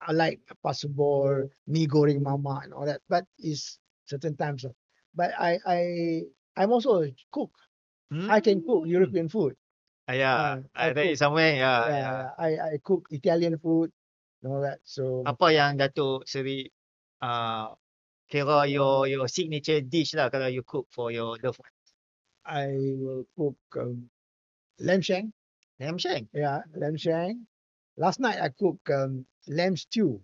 like pasubor, mi goreng mama and all that, but it's certain times. But I'm also a cook. I can cook European food. Yeah, I read it somewhere. Yeah. I cook Italian food and all that. So apa yang Datuk Seri kira your signature dish lah kalau you cook for your loved one? I will cook lamb shank. Lamb shank? Yeah, lamb shank. Last night I cooked lamb stew.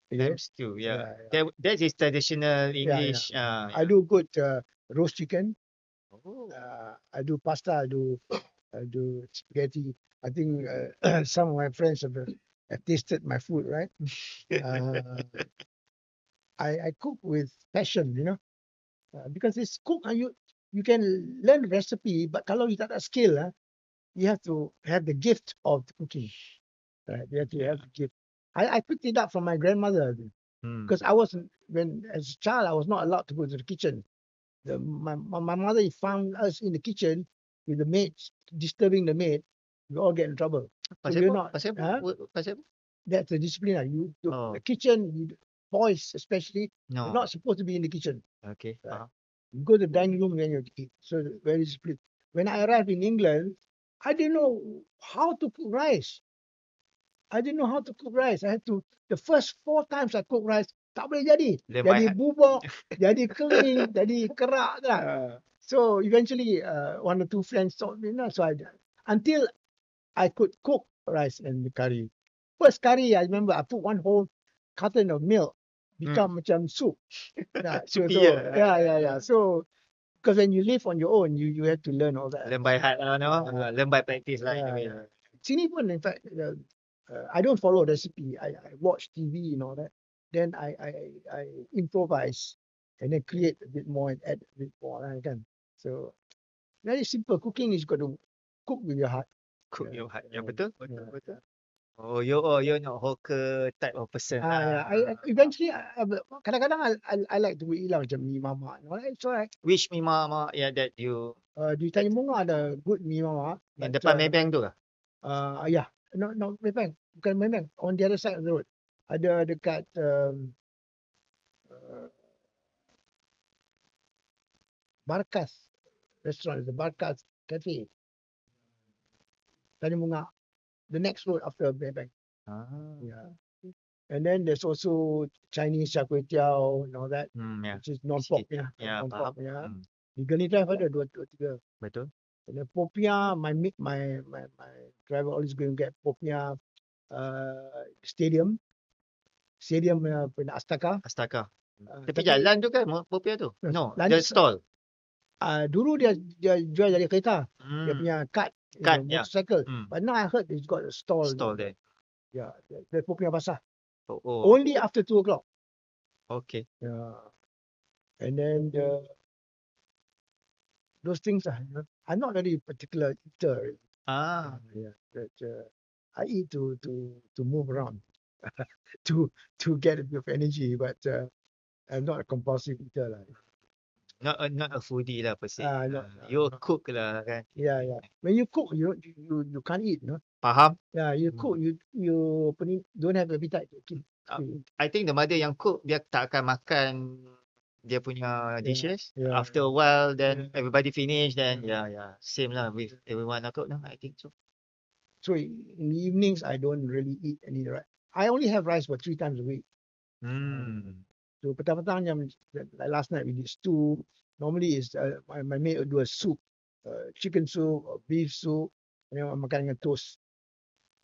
Lamb stew, yeah. That is traditional English. Yeah. I do good roast chicken. Oh. I do pasta. I do spaghetti. I think some of my friends have tasted my food, right? I cook with passion, because it's cook. You can learn recipe, but kalau you tak ada skill, you have to have the gift of cooking. Right? You have to have the gift. I picked it up from my grandmother because as a child, I was not allowed to go to the kitchen. My mother found us in the kitchen with the maids disturbing the maid. We all get in trouble. Pasal That's the discipline. The kitchen, boys especially, you're not supposed to be in the kitchen. Okay. Right? You go to the dining room when you eat. So very disciplined. When I arrived in England, I didn't know how to cook rice. I didn't know how to cook rice. I had to, the first 4 times I cook rice, tak boleh jadi. Lembai Jadi bubuk, jadi kering, jadi kerak lah. So eventually, one or two friends taught me, so until I could cook rice and the curry. First curry, I remember I put one whole carton of milk, become macam soup. Soupy ya. Yeah. So, because when you live on your own, you have to learn all that. Learn by heart lah, no? Learn by practice lah. Yeah. Sini pun, in fact, I don't follow recipe. I watch TV and all that. Then I improvise and then create a bit more and add a bit more. Kan? So very simple. Cooking is got to cook with your heart. Cook Yeah. your heart. Ya, betul. Yeah. Betul. Oh, you're not hawker type of person lah. I eventually, kadang-kadang I like to eat lah macam mi mamak. And all that. So Which mi mama that you di Tanjung Bunga ada good mi mamak. yang depan Maybank tu lah? Yeah. No, Maybank. Bukan Maybank. On the other side of the road. Ada dekat Barkas restaurant. The Barkas Cafe. Tanjung Bunga. The next road after Maybank. Yeah. And then there's also Chinese char kway teow and all that, Ya. which is non-pork. Sikit. Ya, non-pork. faham. Yeah. Di Gurney Drive ada 2-3. Betul. And then popiah, my driver always going to get popiah stadium Astaka. Astaga. Tapi Tapi jalan tu kan popiah tu? No, Lanjut- the stall. Dulu dia jual dari kereta. Dia Hmm. punya cart, Cart, yeah. motorcycle. Hmm. But now I heard he's got a stall. Stall there. Yeah, the popiah basah. Oh, Only after 2 o'clock. okay. Yeah. And then those things I'm not very particular eater. Yeah, that I eat to move around, to get a bit of energy, but I'm not a compulsive eater lah. Not a foodie lah per se. Not- You cook lah kan. Yeah. When you cook, you can't eat, no? Faham? Yeah, you cook, you don't have appetite to keep. I think the mother yang cook dia tak akan makan dia punya dishes. yeah. After a while then everybody finish then yeah. Same lah with everyone cook no, I think so. So in the evenings, I don't really eat any rice. I only have rice for 3 times a week. So petang-petang like last night we did stew. Normally is my maid will do a soup, chicken soup or beef soup, and then makan dengan toast.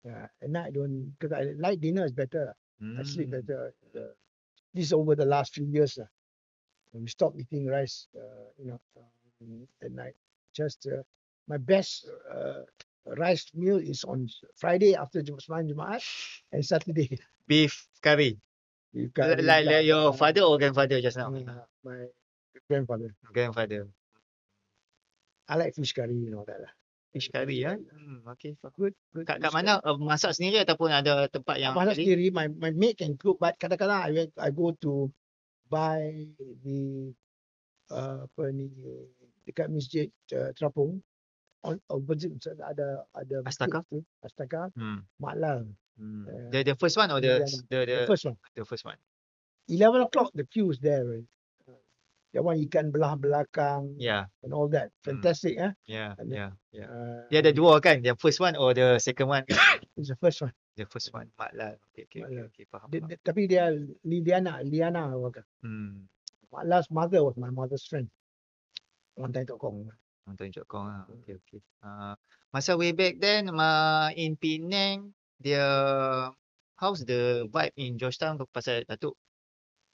Yeah, at night because I like dinner is better. I sleep better. This is over the last few years. When we stopped eating rice, at night. Just my best rice meal is on Friday after Semalam Jumaat and Saturday. Beef curry. We've got- Like your father or grandfather just now? my grandfather. Grandfather. I like fish curry and all that lah. Fish curry ya. Okay. Good. Kat mana masak sendiri ataupun ada tempat yang Masak beli? sendiri, my maid can cook, but kadang-kadang I go to buy the dekat masjid Terapung on opposite ada Astaka? tu, Astaka, Hmm. Mak Lal, The first one or the the first one. the first one? 11 o'clock the queue is there. Right? That one ikan belah belakang Yeah. and all that. Fantastic, Yeah. And Yeah. Dia Dia ada dua kan? The first one or the second one? It's the first one. The first one. Mak Lal. Okay, Mak Lal. faham. Tapi dia Liana. Mak Lal's mother was my mother's friend. Lantai Tok Kong. Nonton Jok Kong lah. Okay. Masa way back then, in Penang, how's the vibe in Georgetown? Pasal Datuk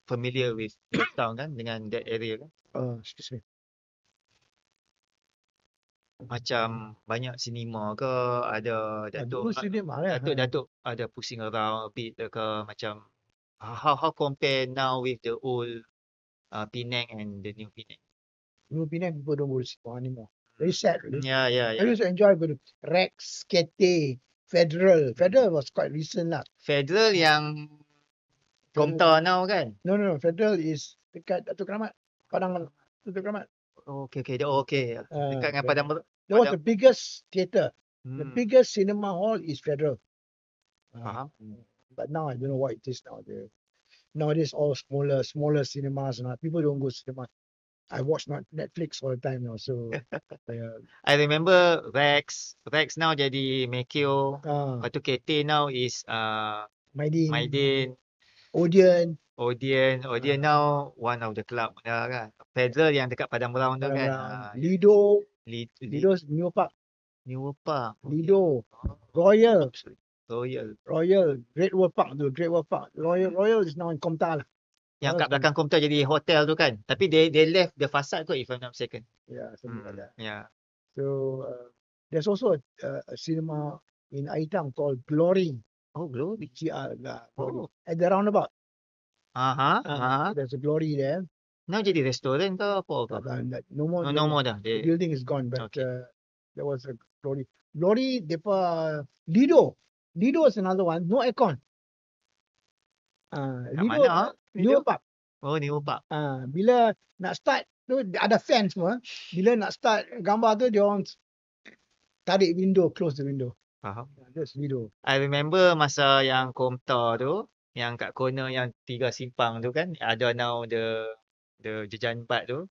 familiar with Georgetown kan, dengan that area kan? Excuse me. Macam banyak cinema ke, ada Dulu Datuk, studio mahal. Datuk ada pusing around a bit ke, macam how compare now with the old Penang and the new Penang? Dulu Penang people don't go to cinema anymore. Very sad really. Yeah. I used to enjoy going to Rex, Cathay, Federal. Federal was quite recent lah. Federal yang Komtar now kan? No. Federal is dekat Datuk Keramat. Padang Datuk Keramat. Okay. Dekat dengan Padang That was the biggest theatre. The Hmm. biggest cinema hall is Federal. Faham. But now I don't know what it is now. Nowadays all smaller cinemas and all. People don't go cinema. I watch not Netflix all the time now. So I remember Rex. Rex now jadi Mekio. ah, Lepas tu KT now is Maidin, Maidin. Odeon, Odeon now one of the club dah kan. Federal yang dekat Padang Brown tu Padang kan. Brown, Lido, Lido Lido's New Park, New Park. Lido, Oh, Royal, Royal. Great World Park tu, Great World Park. Royal is now in Komta lah. Yang kat Royal belakang Komtar jadi hotel tu kan. Tapi they left the facade kot if I'm not mistaken. Yeah, something like that. Yeah. So there's also a cinema in Aitang called Glory. Oh, Glory. Glory. Oh. At the roundabout. Aha. There's a Glory there. Now jadi restoran ke apa ke? No more. No more dah. The building is gone, but Okay. there was a Glory. Glory, Lido. Lido is another one. No aircon. Kat Lido, mana? New Park. Oh, New Park. Bila nak start tu ada fan semua. Bila nak start gambar tu dia orang tarik window, close the window. Faham. That's Lido. I remember masa yang Komtar tu, yang kat corner yang 3 simpang tu kan, ada now the Jejan 4 tu.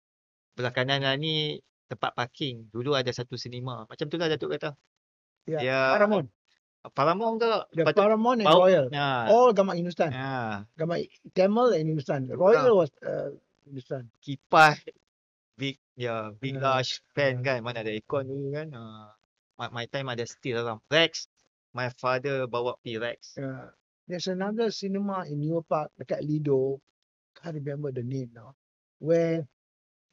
Belah kanan lah ni tempat parking. Dulu ada satu cinema. Macam tu lah Datuk kata. Yeah. Dia Paramount ke? The Paramount and Royal. All gambar Hindustan. Gambar Tamil and Hindustan. Royal was Hindustan. Kipas big large fan kan. Mana ada aircon dulu kan. My time ada still around. Rex. My father bawa pergi Rex. There's another cinema in New Park dekat Lido. Can't remember the name now. Where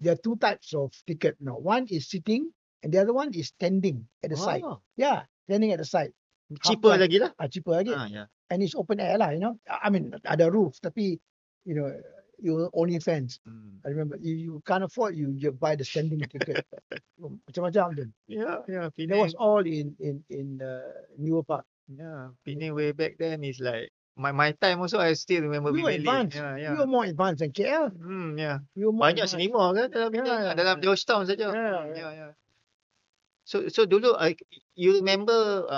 there are two types of ticket now. One is sitting and the other one is standing at the side. Yeah, standing at the side. Cheaper lagi lah. Cheaper lagi. Yeah. And it's open air lah, you know. I mean, ada roof tapi, you know, you only fans. I remember, you can't afford, you buy the standing ticket. Macam-macam tu. Yeah. That was all in New Park. Yeah, Penang way back then is like my time also. I still remember We were vividly. advanced. We were more advanced than KL. Yeah. We were more Banyak advanced. cinema kan dalam Penang. Dalam Georgetown saja. Yeah. So dulu you remember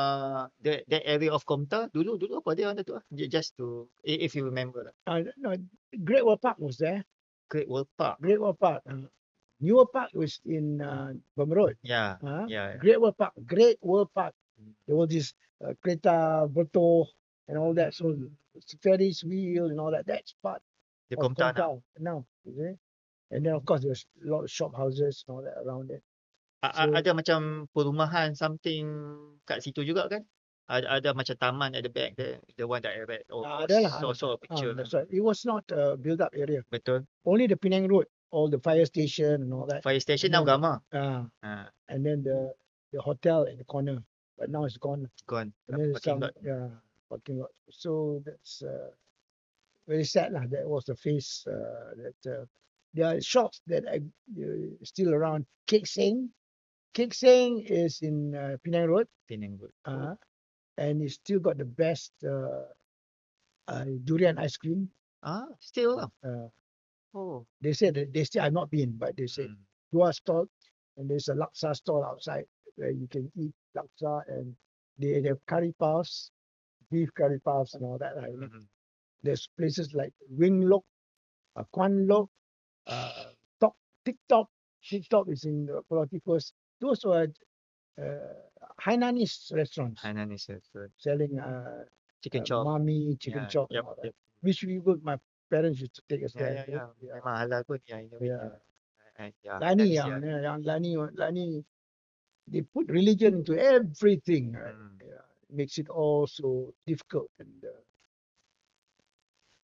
that area of Komtar dulu apa dia orang tu just to if you remember lah. No, Great World Park was there. Great World Park. New Park was in Bum Road. Yeah. Great World Park. There was this kereta Berto and all that. So Ferris wheel and all that. That's part The of Komtar now. And then of course there's a lot of shop houses and all that around it. Ada macam perumahan something kat situ juga kan? Ada macam taman at the back there, the one that I read. Saw a picture. That's right. It was not a built-up area. Betul. Only the Penang Road, all the fire station and all that. Fire station now gamar. And then the hotel in the corner, but now it's gone. Gone. And then parking lot. So that's very sad lah. That was the phase that there are shops that are still around. Kek Seng is in Penang Road. And it's still got the best durian ice cream. Still. They said that they still have not been, but they said dua stall, and there's a laksa stall outside where you can eat laksa, and they have curry puffs, beef curry puffs, and all that. There's places like Wing Lok, Kwan Lok, TikTok. TikTok is in the Pulau Tikus. Those were Hainanese restaurants. Selling chicken chop. Mami, chicken chop. And all that. Which my parents used to take us there. Memang halal pun. Lani, they put religion into everything. Makes it all so difficult.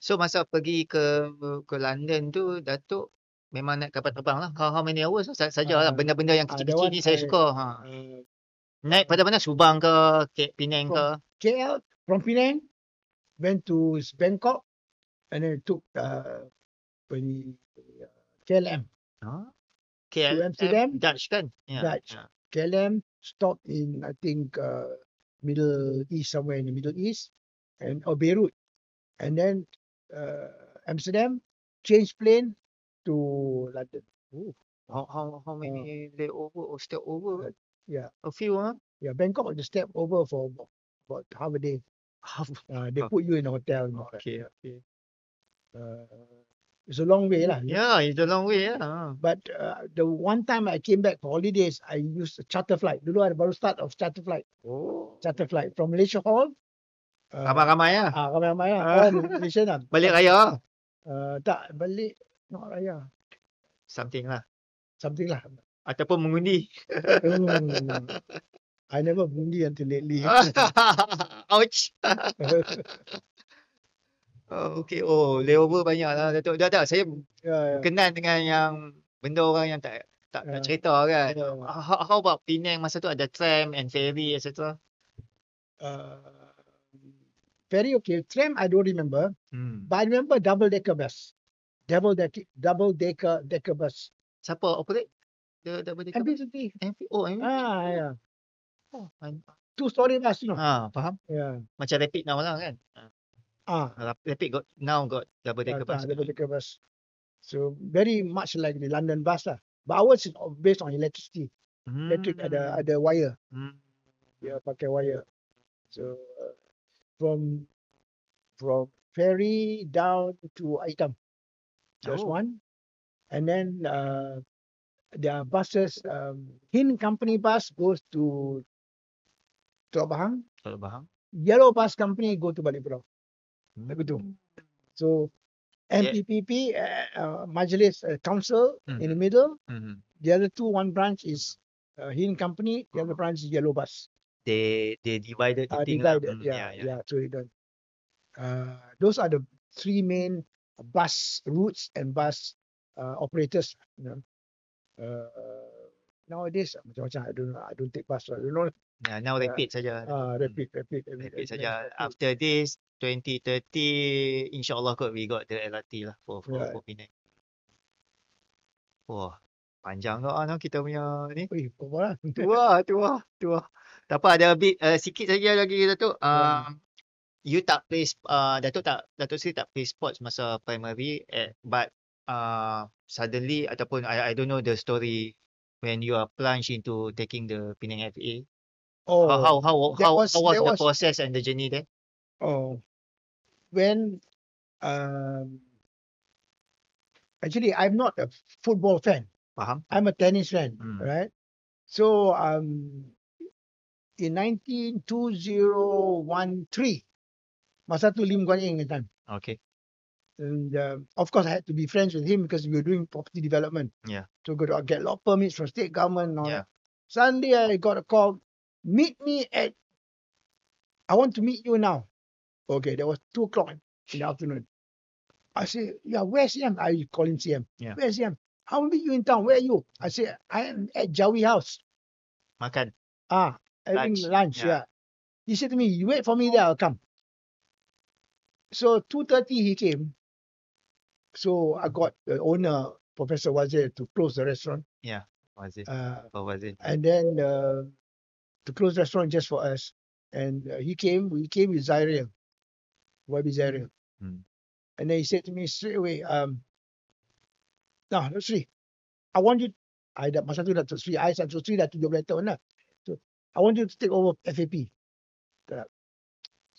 So masa pergi ke London tu, Datuk memang naik kapal terbang lah. How many hours saja lah. Benda-benda yang kecil-kecil ni saya suka. Naik pada mana? Subang ke Penang ke? KL, from Penang, went to Bangkok, and then took KLM. KLM, to Amsterdam. Dutch kan? Dutch. KLM stopped in, I think, Middle East, somewhere in the Middle East, or Beirut. And then Amsterdam, changed plane to London. How many layover or step over? A few, Yeah, Bangkok just step over for about half a day. They put you in a hotel. Okay. It's a long way lah. Yeah, it's a long way. Yeah. But the one time I came back for holidays, I used a charter flight. Dulu ada baru start of charter flight. Oh. Charter flight from Malaysia Hall. Ramai-ramai lah. Ramai-ramai lah. Ah. All Malaysia lah. Balik raya. Tak, balik nak raya. Something lah. Something lah. Ataupun mengundi. I never bundi until lately. Ouch. Oh, okay. Oh, layover banyak lah Datuk. Dah. Saya Yeah. kenal dengan yang benda orang yang tak cerita kan. Yeah. How about Penang masa tu ada tram and ferry etc. Very okay. Tram, I don't remember. But I remember double-decker bus. Double-decker bus. Siapa operate? The double decker? MPCT. Oh, MPCT. Yeah. Oh, Two-story bus, you know. faham. Yeah. Macam Rapid now lah kan. Rapid got double decker bus. Double-decker bus. So, very much like the London bus lah. But ours is based on electricity. Electric ada wire. Yeah, pakai wire. So, from ferry down to Aitam. Just one. And then there are buses. Hin Company bus goes to Teluk Bahang. Kalau Bahang. Yellow Bus Company go to Balik Pulau. Begitu. So MPPP, Majlis Council in the middle. The other two, one branch is Hin Company, the other branch is Yellow Bus. They divided the thing lah. Divided. Yeah. So it done. Those are the three main bus routes and bus operators. You know. Nowadays macam-macam. I don't take bus. I don't know. Now Rapid saja. Rapid Saja. After this 2030 insyaAllah kot we got the LRT lah for Penang. Wah, panjang kot no kita punya ni. Berapa lah? Tua. Tak apa, ada bit sikit saja lagi Datuk. You tak play Datuk Seri tak play sports masa primary but suddenly ataupun I don't know the story when you are plunged into taking the Penang FA. How was the process and the journey there? When actually I'm not a football fan. Faham? I'm a tennis fan, right? So in 2013, masa tu Lim Guan Eng at the time. Okay. And of course I had to be friends with him because we were doing property development. Yeah. So got to get a lot of permits from state government and all Yeah. that. Sunday I got a call, I want to meet you now. Okay, that was 2:00 in the afternoon. I said, yeah, where's CM? I call him CM. Yeah. Where's CM? I will meet you in town. Where are you? I said, I am at Jawi House. Makan. Having lunch. Yeah. He said to me, you wait for me there, I'll come. So 2:30 he came. So I got the owner, Professor Wazir, to close the restaurant. Yeah. Was it? And then to close the restaurant just for us. And we came with Zairil, YB Zairil. And then he said to me straight away, Datuk Seri, I want you, masa tu Datuk Seri, Datuk Seri dah 17 tahun lah. So I want you to take over FAP.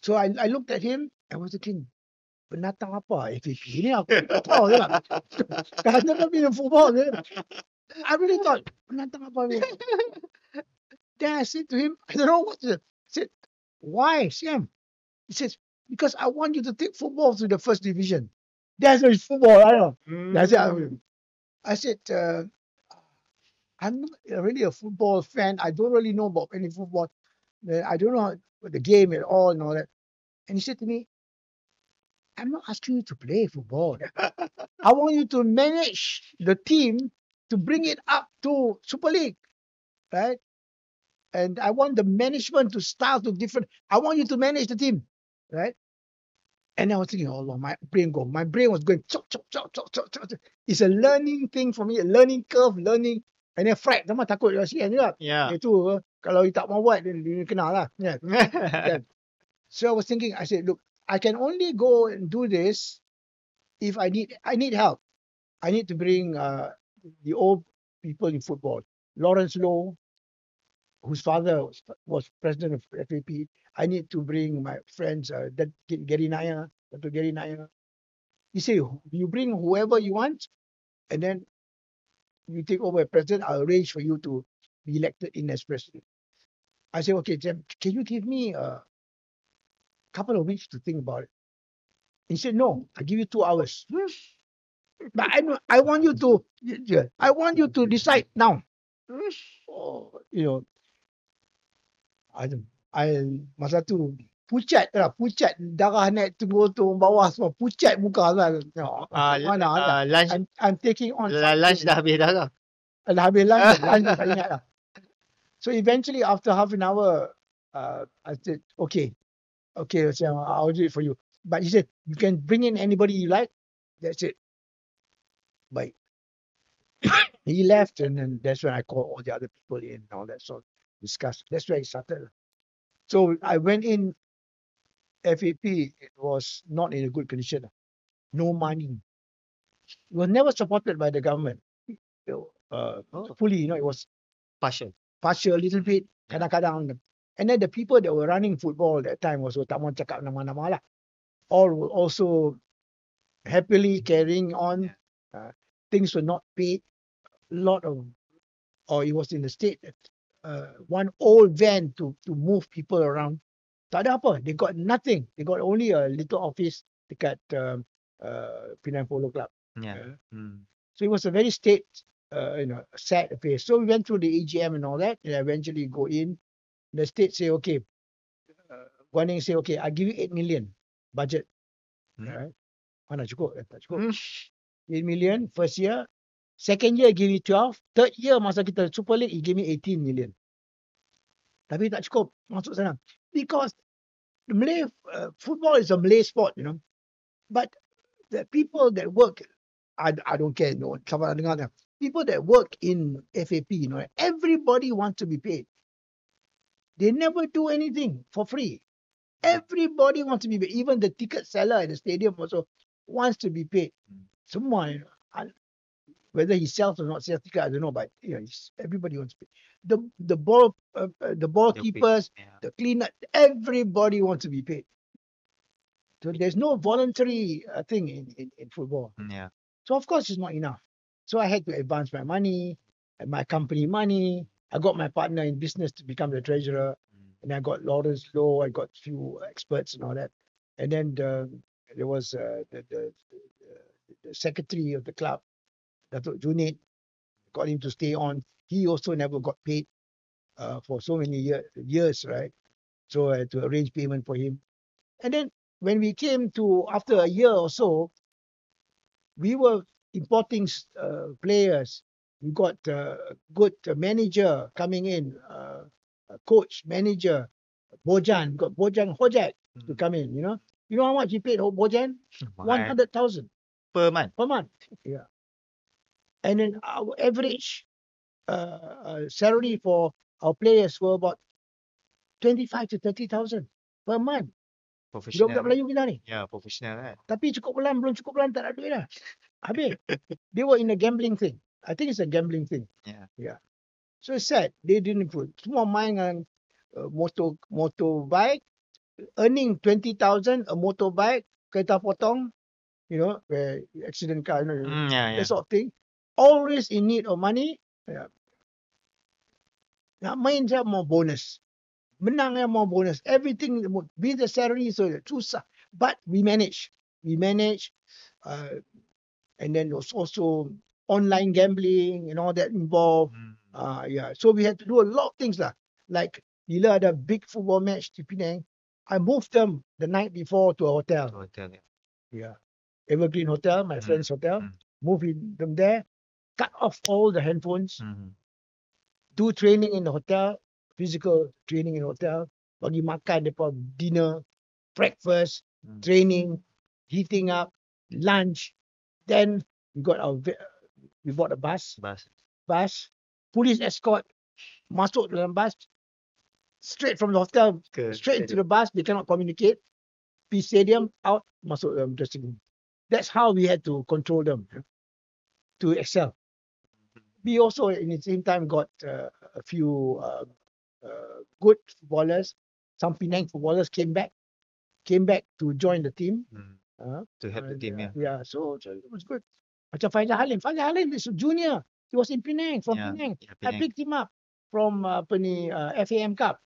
So I looked at him, I was thinking, penatang apa FAP ni? Aku tak tahu je lah. I've never been in football. I really thought, penatang apa ni? Then I said to him, I don't know what to say. I said, why, Sam? He says, because I want you to take football to the first division. That's what football, I know. I said, I'm not really a football fan. I don't really know about any football. I don't know the game at all and all that. And he said to me, I'm not asking you to play football. I want you to manage the team to bring it up to Super League, right? And I want the management to start to different. I want you to manage the team, right? And I was thinking, oh Lord, my brain was going chok. It's a learning thing for me, a learning curve, and then fright. Sama takut kasihan juga. Yeah. Itu kalau you tak mau buat, dia kena lah. Yeah. So I was thinking, I said, look, I can only go and do this if I need help. I need to bring the old people in football. Lawrence Lowe, whose father was president of FAP. I need to bring my friends, Gary Naya, Dr. Gary Naya. He said, you bring whoever you want, and then you take over as president. I'll arrange for you to be elected in as president. I said, okay, Jim, can you give me a couple of weeks to think about it? He said, no, I give you 2 hours. But I want you to, I want you to decide now. Oh, you know, I masa tu pucat darah naik turun bawah semua, pucat muka lah. Mana lah. Lunch I'm taking on lunch something. dah habis dah lah. Dah habis lunch tak ingat lah. So eventually after half an hour, I said, okay, I'll do it for you. But he said, you can bring in anybody you like. That's it. But he left, and then that's when I called all the other people in and all that, so discuss. That's where it started. So I went in FAP. It was not in a good condition. No money. It was never supported by the government. Fully, it was Partial. partial, a little bit, kadang-kadang. And then the people that were running football that time was tak mahu cakap nama-nama lah. All were also happily carrying on. Things were not paid. It was in the state that one old van to move people around. Tak ada apa. They got nothing. They got only a little office dekat Penang Polo Club. Yeah. So it was a very sad affair. So we went through the AGM and all that, and eventually go in. The state say, okay, Guan Eng say, okay, I give you 8 million budget. Alright. Mana cukup? Tak cukup. 8 million first year. Second year give me 12. Third year masa kita Super League, he gave me 18 million. Tapi tak cukup masuk sana. Because the Malay football is a Malay sport, But the people that work, I don't care, sama dengar tak. People that work in FAP, everybody wants to be paid. They never do anything for free. Everybody wants to be paid. Even the ticket seller at the stadium also wants to be paid. Semua, whether he sells or not sells ticket, I don't know, but everybody wants to pay. The ball keepers, the cleaner, everybody wants to be paid. So there's no voluntary thing in football. Yeah. So of course it's not enough. So I had to advance my money, my company money. I got my partner in business to become the treasurer, and I got Lawrence Lowe. I got few experts and all that. And then there was the secretary of the club, Datuk Junid, got him to stay on. He also never got paid for so many years, right? So I had to arrange payment for him. And then when we came to, after a year or so, we were importing players. We got a good manager coming in, a coach, manager, Bojan. We got Bojan Hojak to come in, You know how much he paid Bojan? 100,000 per month. per month. Yeah. And then our average salary for our players were about 25 to 30,000 per month. Professional. Budak Melayu kita ni. Ya, profesional kan. Tapi belum cukup bulan, tak ada duit dah. Habis. They were in a gambling thing. I think it's a gambling thing. Yeah. So it's sad. They didn't improve. Semua main dengan motorbike, earning 20,000 a motorbike, kereta potong, where accident car, that sort of thing. Always in need of money. Yeah. Nak main je mau bonus. Menang yang mau bonus. Everything, be the salary, so susah. But we manage. And then there's also online gambling and all that involved. So we had to do a lot of things lah. Like, bila ada big football match di Penang, I moved them the night before to a hotel. Yeah. Evergreen Hotel, my friend's hotel. Moving them there. Cut off all the handphones. Do training in the hotel. Physical training in hotel. Bagi makan depa dinner, breakfast, training, heating up, lunch. Then we bought a bus. Police escort. Masuk dalam bus. Straight from the hotel, straight into the bus. They cannot communicate. P Stadium, out, masuk dalam dressing room. That's how we had to control them to excel. We also, in the same time, got a few good footballers. Some Penang footballers came back to join the team. To help the team, yeah. Yeah, so it was good. Macam Faizal Halim is a junior. He was in Penang, from Yeah, Penang. yeah, I Penang. picked him up from FAM Cup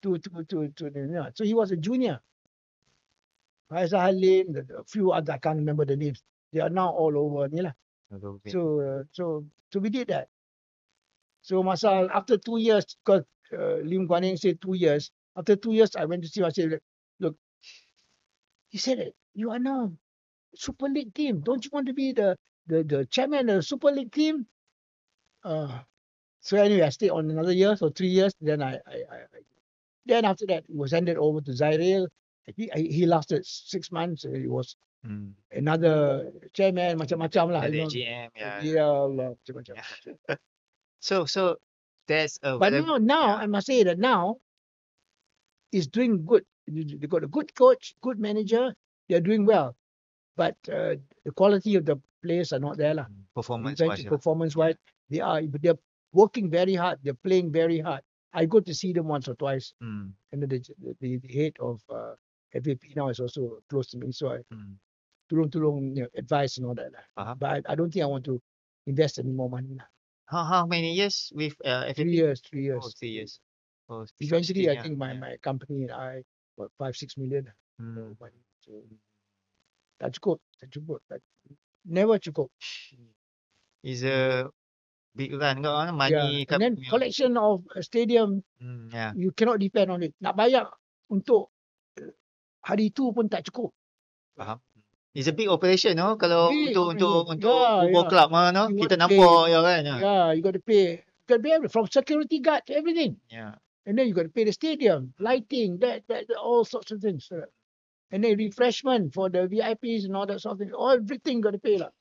to so he was a junior. Faizal Halim, a few other, I can't remember the names. They are now all over ni lah. So we did that. So after 2 years, because Lim Guan Eng said 2 years. After 2 years, I went to see him. I said, look, he said, you are now Super League team. Don't you want to be the chairman of the Super League team? So anyway, I stayed on another year, so 3 years. Then then after that, it was handed over to Zairil. He lasted 6 months. He was another chairman, macam-macam lah. The You know. GM, yeah. Yeah, macam-macam. So that's a But now I must say that now is doing good. They got a good coach, good manager. They're doing well, but the quality of the players are not there lah. performance-wise. Performance-wise, they're working very hard. They're playing very hard. I go to see them once or twice. And the head of FAP now is also close to me, so I turun advice and all that lah. But I don't think I want to invest any more money lah. How many years with FAP? 3 years. Oh, 3 years. Oh, Eventually, 16, I think my company and I got 5-6 million. Money. So, tak cukup. Never cukup. Is a big run kau money. And then collection of a stadium, yeah. you cannot depend on it. Nak bayar untuk hari itu pun tak cukup. Faham. It's a big operation, no? Kalau Big untuk operation. football club no? You Kita got to nampak ya kan. Yeah, you got to pay. You got to pay from security guard to everything. Yeah. And then you got to pay the stadium, lighting, that all sorts of things. And then refreshment for the VIPs and all that sort of thing. Everything got to pay lah.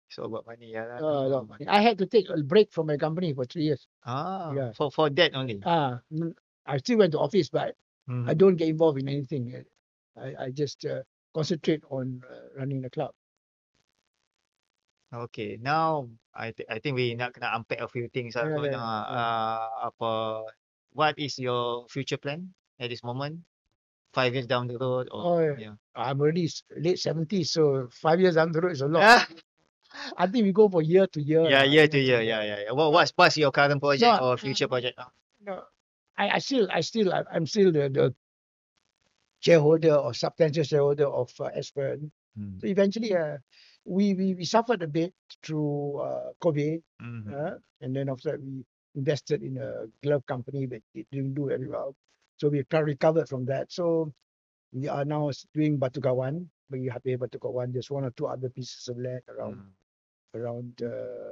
So about money, yeah. A lot of money. I had to take a break from my company for 3 years. Yeah. For that only. I still went to office, but I don't get involved in anything. I just concentrate on running the club. Okay, now I think we nak kena unpack a few things. What is your future plan at this moment? 5 years down the road? I'm already late 70s, so 5 years down the road is a lot. I think we go for year to year. Yeah, year to year. Yeah. What's your current project or future project now? No, I'm still the shareholder or substantial shareholder of Esperance. So eventually, we suffered a bit through COVID, and then after that we invested in a glove company, but it didn't do very well. So we recovered from that. So we are now doing Batu Kawan. We have Batu Kawan. There's 1 or 2 other pieces of land around the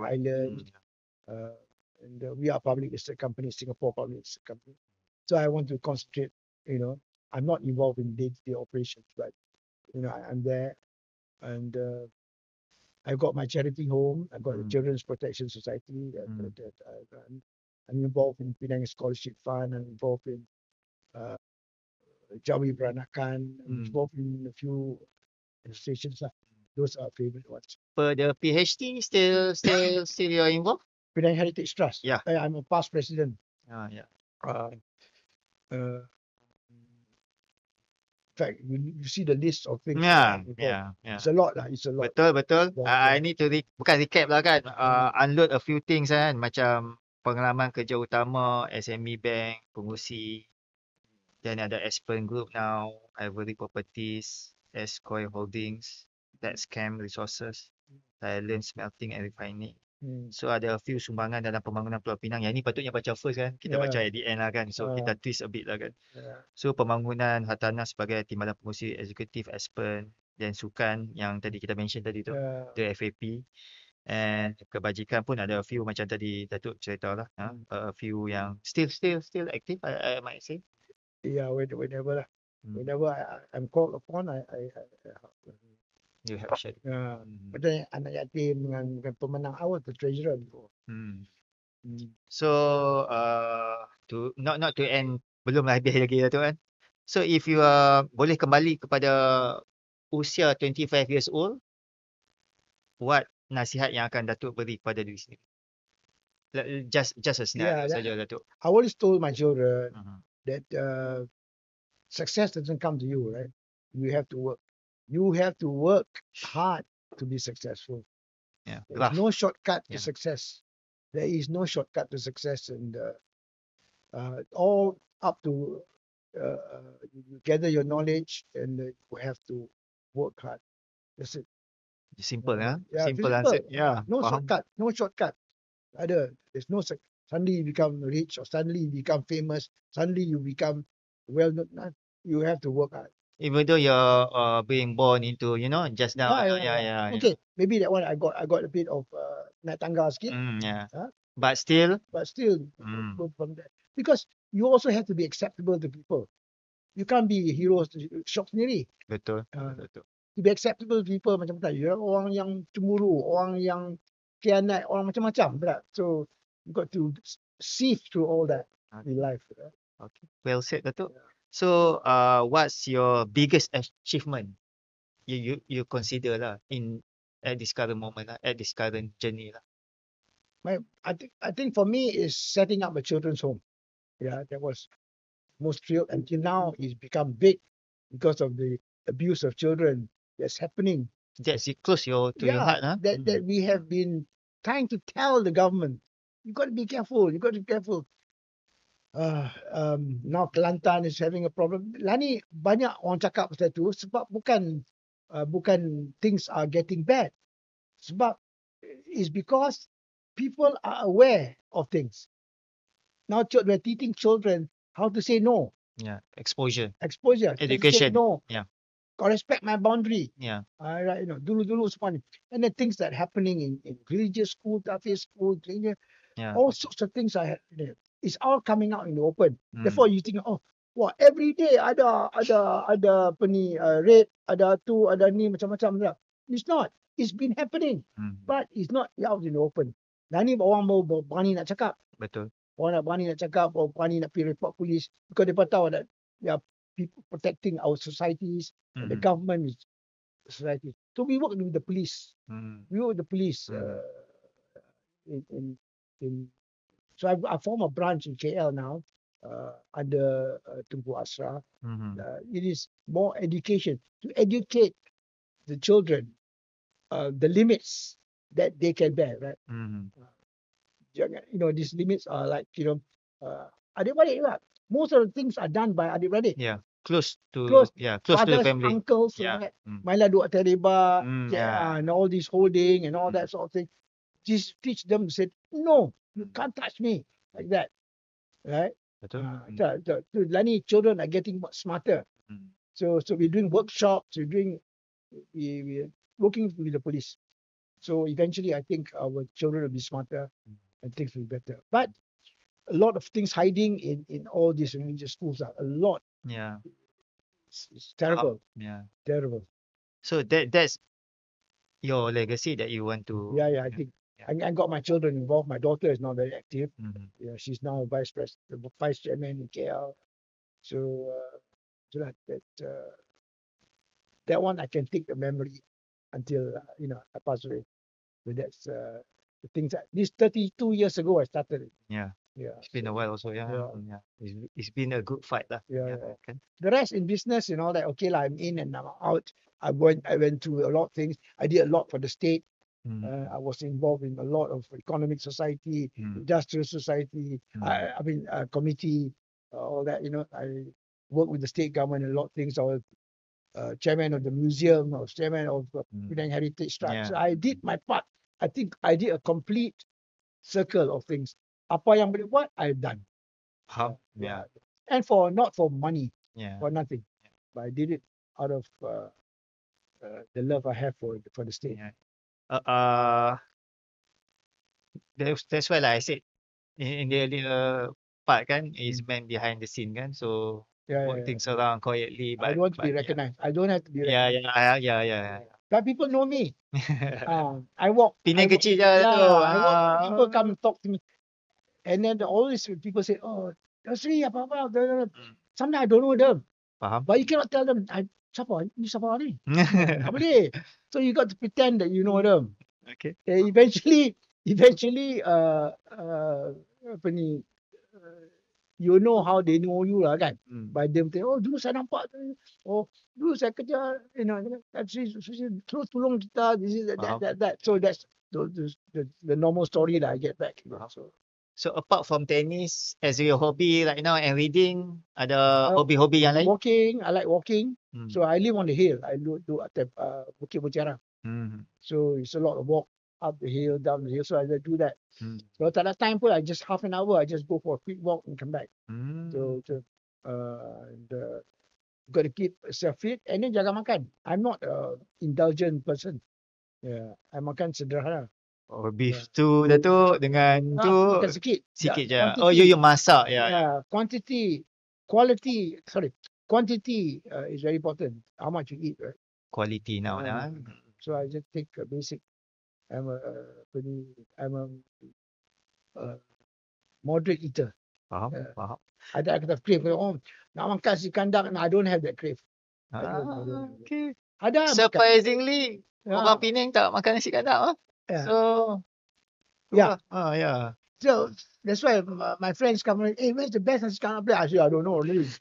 island. And we are public listed company, Singapore public listed company. So I want to concentrate. I'm not involved in day-to-day operations, but I'm there, and I've got my charity home. I've got the Children's Protection Society that I run. I'm involved in Penang Scholarship Fund. I'm involved in Jawi Peranakan. I'm involved in a few associations. Those are favorite ones. For the PHT, still you're involved? Penang Heritage Trust. Yeah. I'm a past president. Yeah. In fact, you see the list of things. Yeah. It's a lot lah. It's a lot. Betul. I need to bukan recap lah kan. Unload a few things kan. Macam pengalaman kerja utama, SME Bank, pengurusi. Then ada Aspen Group now, Ivory Properties, Escoy Holdings, That's Camp Resources, Thailand Smelting and Refining. So ada a few sumbangan dalam pembangunan Pulau Pinang. Yang ni patutnya baca first kan. Kita baca at the end lah kan. So kita twist a bit lah kan. So pembangunan hartanah sebagai timbalan pengurusi eksekutif Aspen dan sukan yang tadi kita mention tadi tu. The FAP. And kebajikan pun ada a few macam tadi Datuk cerita lah. A few yang still active I might say. Yeah, whenever lah. Whenever I'm called upon, I you have shared. Macam anak yatim dengan pemenang awal the treasurer before. So to not to end, belum habis lagi tu kan. So if you boleh kembali kepada usia 25 years old, what nasihat yang akan Datuk beri kepada diri sendiri? Just a scenario saja Datuk. I always told my children that success doesn't come to you, right? You have to work. You have to work hard to be successful. Yeah. There's no shortcut to Yeah. success. There is no shortcut to success, and all up to you gather your knowledge, and you have to work hard. That's it. Simple, Yeah, Simple simple. answer. Yeah. No Faham. shortcut. No shortcut. There's no suddenly you become rich or suddenly you become famous. Suddenly you become well known. You have to work hard. Even though you're being born into, just now. Yeah. Okay, maybe that one I got a bit of naik tangga sikit, Yeah. Huh? But still, but still mm, good from there. Because you also have to be acceptable to people. You can't be heroes shock sendiri. betul. Uh, Betul. To be acceptable to people macam-macam. You know, orang yang cemburu, orang yang khianat, orang macam-macam. Berat. So you got to sift through all that in life. Okay. Well said, Datuk. So, what's your biggest achievement you consider lah at this current moment lah, at this current journey lah? I think for me is setting up a children's home. Yeah, that was most thrilled until now. It's become big because of the abuse of children that's happening. That's close to your heart, huh? That we have been trying to tell the government, you got to be careful. You got to be careful. Now Kelantan is having a problem. Lani banyak orang cakap pasal tu sebab bukan things are getting bad. Sebab is because people are aware of things. Now we're teaching children how to say no. Yeah. Exposure. Exposure. Education. Say no. Yeah. Got respect my boundary. Yeah. Right, dulu semua ni. And the things that happening in religious school, Tafiz school, Yeah. all sorts of things are happening. It's all coming out in the open. Mm. Therefore, you think, every day ada apa ni, rape, ada tu, ada ni, macam-macam. It's not. It's been happening, but it's not out in the open. Dan ni orang baru berani nak cakap. Betul. Orang nak berani nak cakap, orang berani nak pergi report polis. Because they tahu that there are people protecting our societies, and the government is society. So we work with the police. We work with the police so I form a branch in KL now under Tunku Asra. It is more education to educate the children the limits that they can bear, right? These limits are like adik-beradik juga. Most of the things are done by adik-beradik. Yeah. Close to fathers, the family. uncles, Yeah. Maila duk terlibat, Yeah. and all this holding and all that sort of thing. Just teach them, say, no, you can't touch me like that, right? Betul. Lani children are getting much smarter. So we're doing workshops, we're working with the police. So eventually, I think our children will be smarter and things will be better. But a lot of things hiding in all these religious schools are a lot. Yeah. It's terrible. Yeah. Terrible. So that's your legacy that you want to. Yeah. I think I got my children involved. My daughter is not very active. Mhm. She's now vice chairman in KL. So that one I can take the memory until I pass away. But that's the things that this 32 years ago I started it. Yeah. Yeah. It's been a while also. Yeah. It's been a good fight lah. Yeah. Kan? The rest in business and all that, okay lah, I'm in and I'm out. I went through a lot of things. I did a lot for the state. I was involved in a lot of economic society, industrial society, committee, all that, I worked with the state government in a lot of things. I was chairman of the museum, I was chairman of Penang Heritage Trust. Yeah. So I did my part. I think I did a complete circle of things. Apa yang boleh buat, I've done. Yeah. And not for money, Yeah. for nothing. But I did it out of the love I have for the state. Yeah. That's why like I said in the earlier part kan is man behind the scene kan, so work things around quietly. I don't want to be recognized. I don't have to be recognized. Yeah. But people know me. I walk. Pinang kecil je tu. I walk, people come and talk to me. And then always people say, oh, Sri, apa-apa. Sometimes I don't know them. Faham. But you cannot tell them, siapa? Ni siapa ni? Tak boleh. So you got to pretend that you know them. Okay. Eventually, you know how they know you lah kan. Hmm. By them say, oh dulu saya nampak tu. Oh dulu saya kerja, tolong kita, this is Faham. that. So that's the normal story that I get back. So So apart from tennis, as your hobby right now and reading, ada hobi-hobi yang lain? walking, I like walking. Hmm. So I live on the hill. I do at Bukit Mutiara. Hmm. So it's a lot of walk up the hill, down the hill. So I do that. Hmm. So at that time pun, I just half an hour, I just go for a quick walk and come back. Hmm. So got to keep yourself fit and then jaga makan. I'm not a indulgent person. Yeah, I makan sederhana. Oh, beef tu Datuk dengan tu Makan sikit. sikit je. Quantity. Oh, you masak ya. Yeah, quantity is very important. How much you eat, right? Quality now. So I just take a basic. I'm a moderate eater. Faham, Yeah. faham. Ada kata crave. Oh, nak makan si kandang. I don't have that crave. I don't. Okay. Ada makan. Surprisingly, Yeah. orang Penang tak makan nasi kandang. Yeah. So, Yeah. Yeah. So that's why my friends come and hey, where's the best nasi kandang place? I say I don't know really.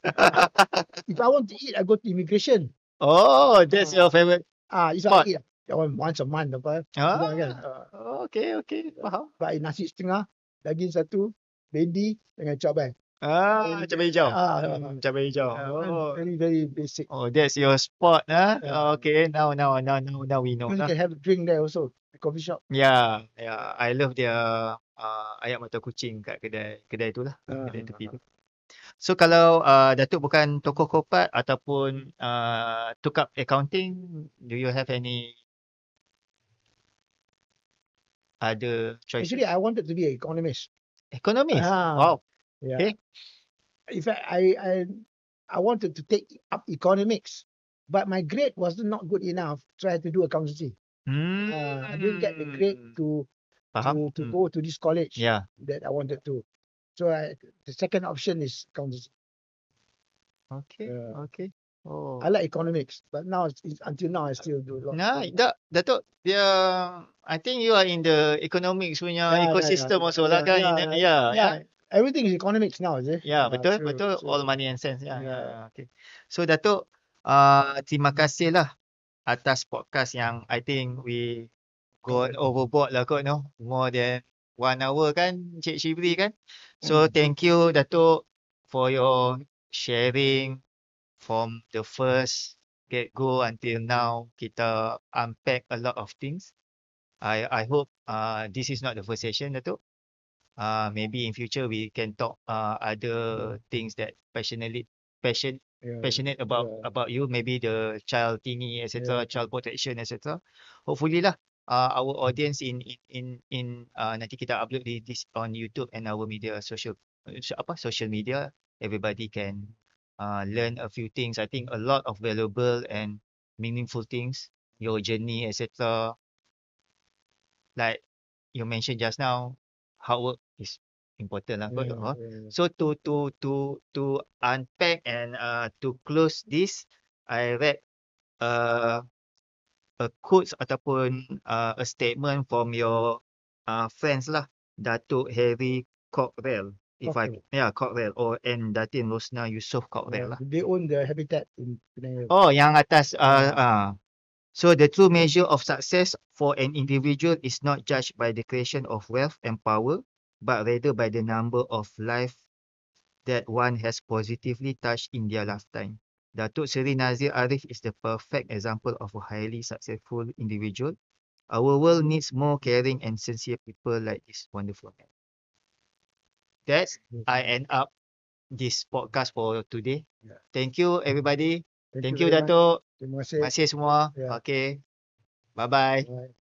If I want to eat, I go to immigration. Oh, that's your favorite. It's Spot. like that one once a month apa. Okay. Faham. Buy nasi setengah, daging satu, bendi dengan cabai. Cabai hijau. Cabai hijau. Very very basic. Oh, that's your spot, huh? Yeah. Okay, now we know. You can have a drink there also, the coffee shop. Yeah. I love their ayam mata kucing kat kedai tu lah. Kedai tepi tu. So kalau Datuk bukan tokoh korporat ataupun took up accounting, do you have any other choices? Actually, I wanted to be an economist. Economist? Ah. Wow. Yeah. Okay. In fact, I wanted to take up economics, but my grade was not good enough, so I had to do accountancy. I didn't get the grade to Faham? go to this college Yeah. that I wanted to. So the second option is accountancy. Okay. Oh. I like economics, but now until now I still do a lot. Nah, Datuk, I think you are in the economics punya ecosystem also lah kan? Yeah. Everything is economics now, is it? Ya, betul. So, All money and sense. Yeah. Okay. So Datuk, terima kasih lah atas podcast yang I think we gone overboard lah kot, no? More than 1 hour kan, Cik Shibli kan? So thank you Datuk for your sharing from the first get go until now. Kita unpack a lot of things. I hope this is not the first session, Datuk. Maybe in future we can talk other things that passionate about you, maybe the child thingy, etc., child protection, etc. Hopefully lah our audience in nanti kita upload this on YouTube and our media social media, everybody can learn a few things. I think a lot of valuable and meaningful things, your journey, etc. Like you mentioned just now, hard work is important lah. So to unpack and to close this, I read a quotes ataupun a statement from your friends lah, Datuk Harry Cockrell. Cockrell and Datin Rosna Yusof Cockrell lah. They own the habitat in Penang. Oh, yang atas So the true measure of success for an individual is not judged by the creation of wealth and power, but rather by the number of lives that one has positively touched in their lifetime. Datuk Seri Nazir Arif is the perfect example of a highly successful individual. Our world needs more caring and sincere people like this wonderful man. That's I end up this podcast for today. Thank you everybody. Thank you very much. Datuk. Terima kasih. Terima kasih semua. Yeah. Okay. Bye-bye. Bye.